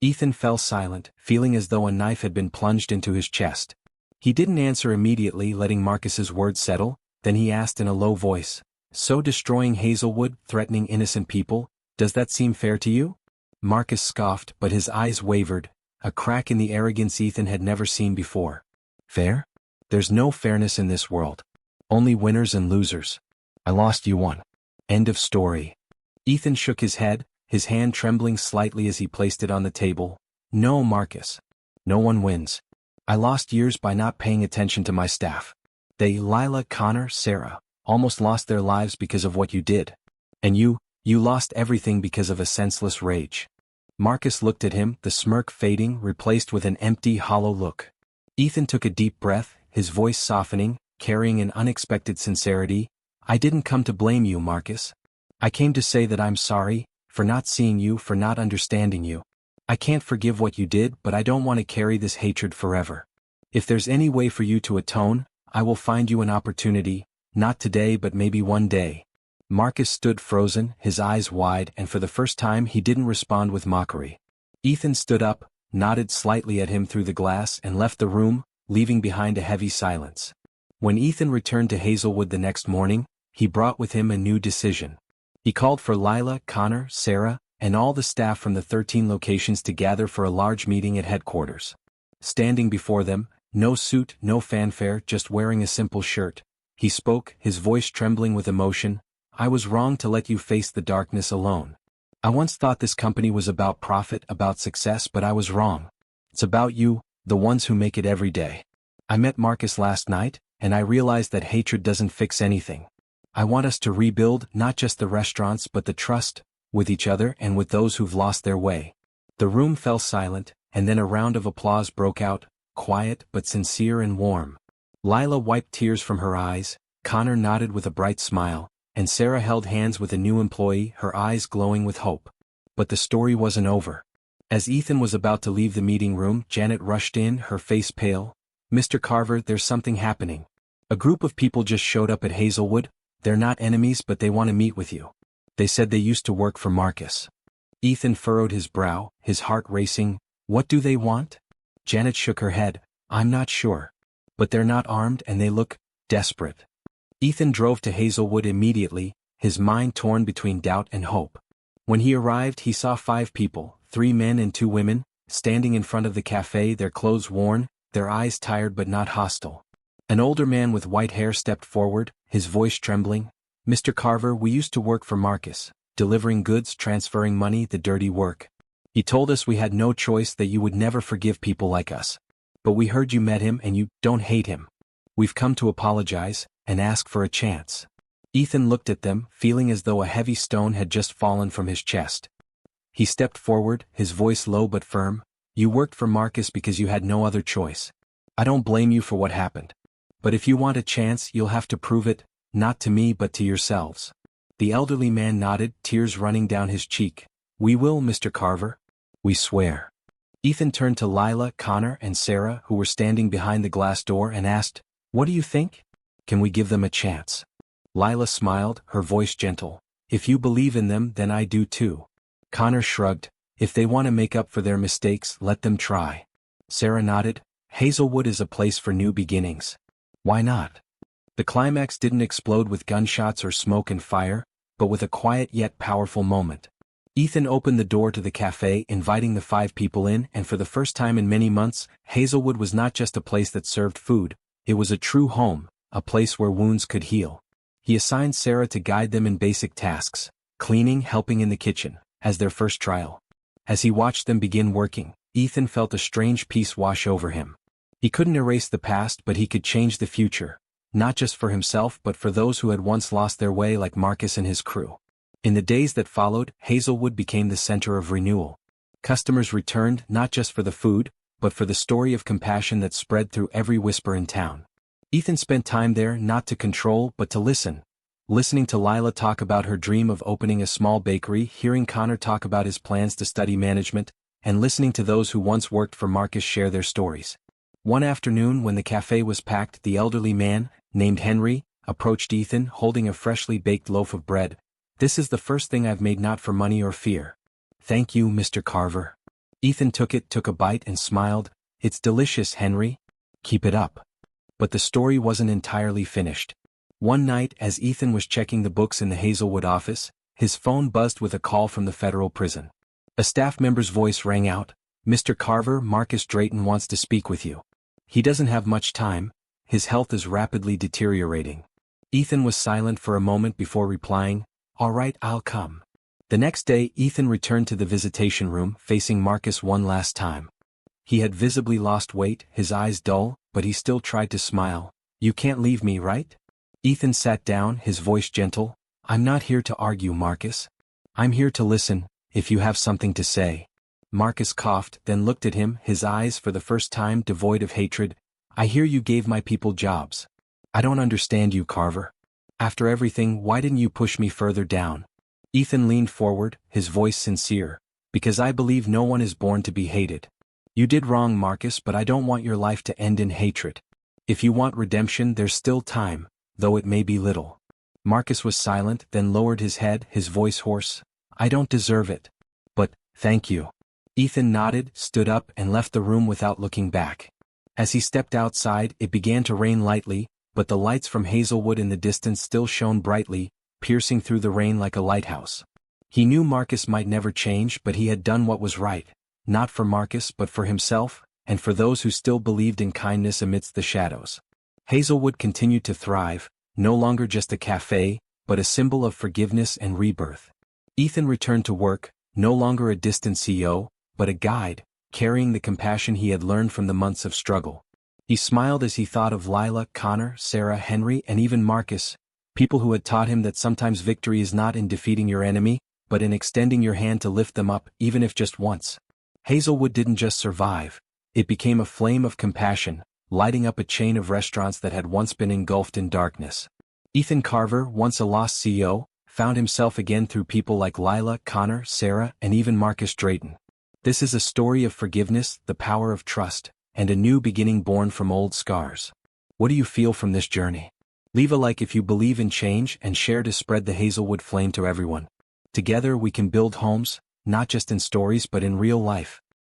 Ethan fell silent, feeling as though a knife had been plunged into his chest. He didn't answer immediately, letting Marcus's words settle, then he asked in a low voice, "So destroying Hazelwood, threatening innocent people, does that seem fair to you?" Marcus scoffed, but his eyes wavered, a crack in the arrogance Ethan had never seen before. "Fair? There's no fairness in this world. Only winners and losers. I lost, you won. End of story." Ethan shook his head, his hand trembling slightly as he placed it on the table. "No, Marcus. No one wins. I lost years by not paying attention to my staff. They, Lila, Connor, Sarah, almost lost their lives because of what you did. And you lost everything because of a senseless rage." Marcus looked at him, the smirk fading, replaced with an empty, hollow look. Ethan took a deep breath, his voice softening, carrying an unexpected sincerity. "I didn't come to blame you, Marcus. I came to say that I'm sorry, for not seeing you, for not understanding you. I can't forgive what you did, but I don't want to carry this hatred forever. If there's any way for you to atone, I will find you an opportunity, not today but maybe one day." Marcus stood frozen, his eyes wide, and for the first time he didn't respond with mockery. Ethan stood up, nodded slightly at him through the glass, and left the room, leaving behind a heavy silence. When Ethan returned to Hazelwood the next morning, he brought with him a new decision. He called for Lila, Connor, Sarah, and all the staff from the 13 locations to gather for a large meeting at headquarters. Standing before them, no suit, no fanfare, just wearing a simple shirt, he spoke, his voice trembling with emotion. I was wrong to let you face the darkness alone. I once thought this company was about profit, about success, but I was wrong. It's about you, the ones who make it every day. I met Marcus last night, and I realized that hatred doesn't fix anything. I want us to rebuild not just the restaurants but the trust, with each other and with those who've lost their way. The room fell silent, and then a round of applause broke out, quiet but sincere and warm. Lila wiped tears from her eyes, Connor nodded with a bright smile, and Sarah held hands with a new employee, her eyes glowing with hope. But the story wasn't over. As Ethan was about to leave the meeting room, Janet rushed in, her face pale. "Mr. Carver, there's something happening. A group of people just showed up at Hazelwood. They're not enemies, but they want to meet with you. They said they used to work for Marcus." Ethan furrowed his brow, his heart racing. "What do they want?" Janet shook her head. "I'm not sure. But they're not armed and they look desperate." Ethan drove to Hazelwood immediately, his mind torn between doubt and hope. When he arrived, he saw 5 people, 3 men and 2 women, standing in front of the cafe, their clothes worn, their eyes tired but not hostile. An older man with white hair stepped forward, his voice trembling. "Mr. Carver, we used to work for Marcus, delivering goods, transferring money, the dirty work. He told us we had no choice, that you would never forgive people like us. But we heard you met him and you don't hate him. We've come to apologize and ask for a chance." Ethan looked at them, feeling as though a heavy stone had just fallen from his chest. He stepped forward, his voice low but firm. "You worked for Marcus because you had no other choice. I don't blame you for what happened. But if you want a chance, you'll have to prove it, not to me but to yourselves." The elderly man nodded, tears running down his cheek. "We will, Mr. Carver. We swear." Ethan turned to Lila, Connor, and Sarah, who were standing behind the glass door, and asked, "What do you think? Can we give them a chance?" Lila smiled, her voice gentle. "If you believe in them, then I do too." Connor shrugged. "If they want to make up for their mistakes, let them try." Sarah nodded. "Hazelwood is a place for new beginnings. Why not?" The climax didn't explode with gunshots or smoke and fire, but with a quiet yet powerful moment. Ethan opened the door to the cafe, inviting the 5 people in, and for the first time in many months, Hazelwood was not just a place that served food, it was a true home, a place where wounds could heal. He assigned Sarah to guide them in basic tasks, cleaning, helping in the kitchen, as their first trial. As he watched them begin working, Ethan felt a strange peace wash over him. He couldn't erase the past, but he could change the future, not just for himself but for those who had once lost their way like Marcus and his crew. In the days that followed, Hazelwood became the center of renewal. Customers returned not just for the food, but for the story of compassion that spread through every whisper in town. Ethan spent time there not to control but to listen. Listening to Lila talk about her dream of opening a small bakery, hearing Connor talk about his plans to study management, and listening to those who once worked for Marcus share their stories. One afternoon when the cafe was packed, the elderly man, named Henry, approached Ethan holding a freshly baked loaf of bread. "This is the first thing I've made, not for money or fear." "Thank you, Mr. Carver." Ethan took a bite and smiled. "It's delicious, Henry. Keep it up." But the story wasn't entirely finished. One night, as Ethan was checking the books in the Hazelwood office, his phone buzzed with a call from the federal prison. A staff member's voice rang out. "Mr. Carver, Marcus Drayton wants to speak with you. He doesn't have much time. His health is rapidly deteriorating." Ethan was silent for a moment before replying, "All right, I'll come." The next day, Ethan returned to the visitation room, facing Marcus one last time. He had visibly lost weight, his eyes dull, but he still tried to smile. "You can't leave me, right?" Ethan sat down, his voice gentle. "I'm not here to argue, Marcus. I'm here to listen, if you have something to say." Marcus coughed, then looked at him, his eyes for the first time devoid of hatred. "I hear you gave my people jobs. I don't understand you, Carver. After everything, why didn't you push me further down?" Ethan leaned forward, his voice sincere. "Because I believe no one is born to be hated. You did wrong, Marcus, but I don't want your life to end in hatred. If you want redemption, there's still time, though it may be little." Marcus was silent, then lowered his head, his voice hoarse. "I don't deserve it. But, thank you." Ethan nodded, stood up, and left the room without looking back. As he stepped outside, it began to rain lightly, but the lights from Hazelwood in the distance still shone brightly, piercing through the rain like a lighthouse. He knew Marcus might never change, but he had done what was right, not for Marcus but for himself, and for those who still believed in kindness amidst the shadows. Hazelwood continued to thrive, no longer just a cafe, but a symbol of forgiveness and rebirth. Ethan returned to work, no longer a distant CEO, but a guide, carrying the compassion he had learned from the months of struggle. He smiled as he thought of Lila, Connor, Sarah, Henry, and even Marcus, people who had taught him that sometimes victory is not in defeating your enemy, but in extending your hand to lift them up, even if just once. Hazelwood didn't just survive, it became a flame of compassion, lighting up a chain of restaurants that had once been engulfed in darkness. Ethan Carver, once a lost CEO, found himself again through people like Lila, Connor, Sarah, and even Marcus Drayton. This is a story of forgiveness, the power of trust, and a new beginning born from old scars. What do you feel from this journey? Leave a like if you believe in change and share to spread the Hazelwood flame to everyone. Together we can build homes, not just in stories but in real life.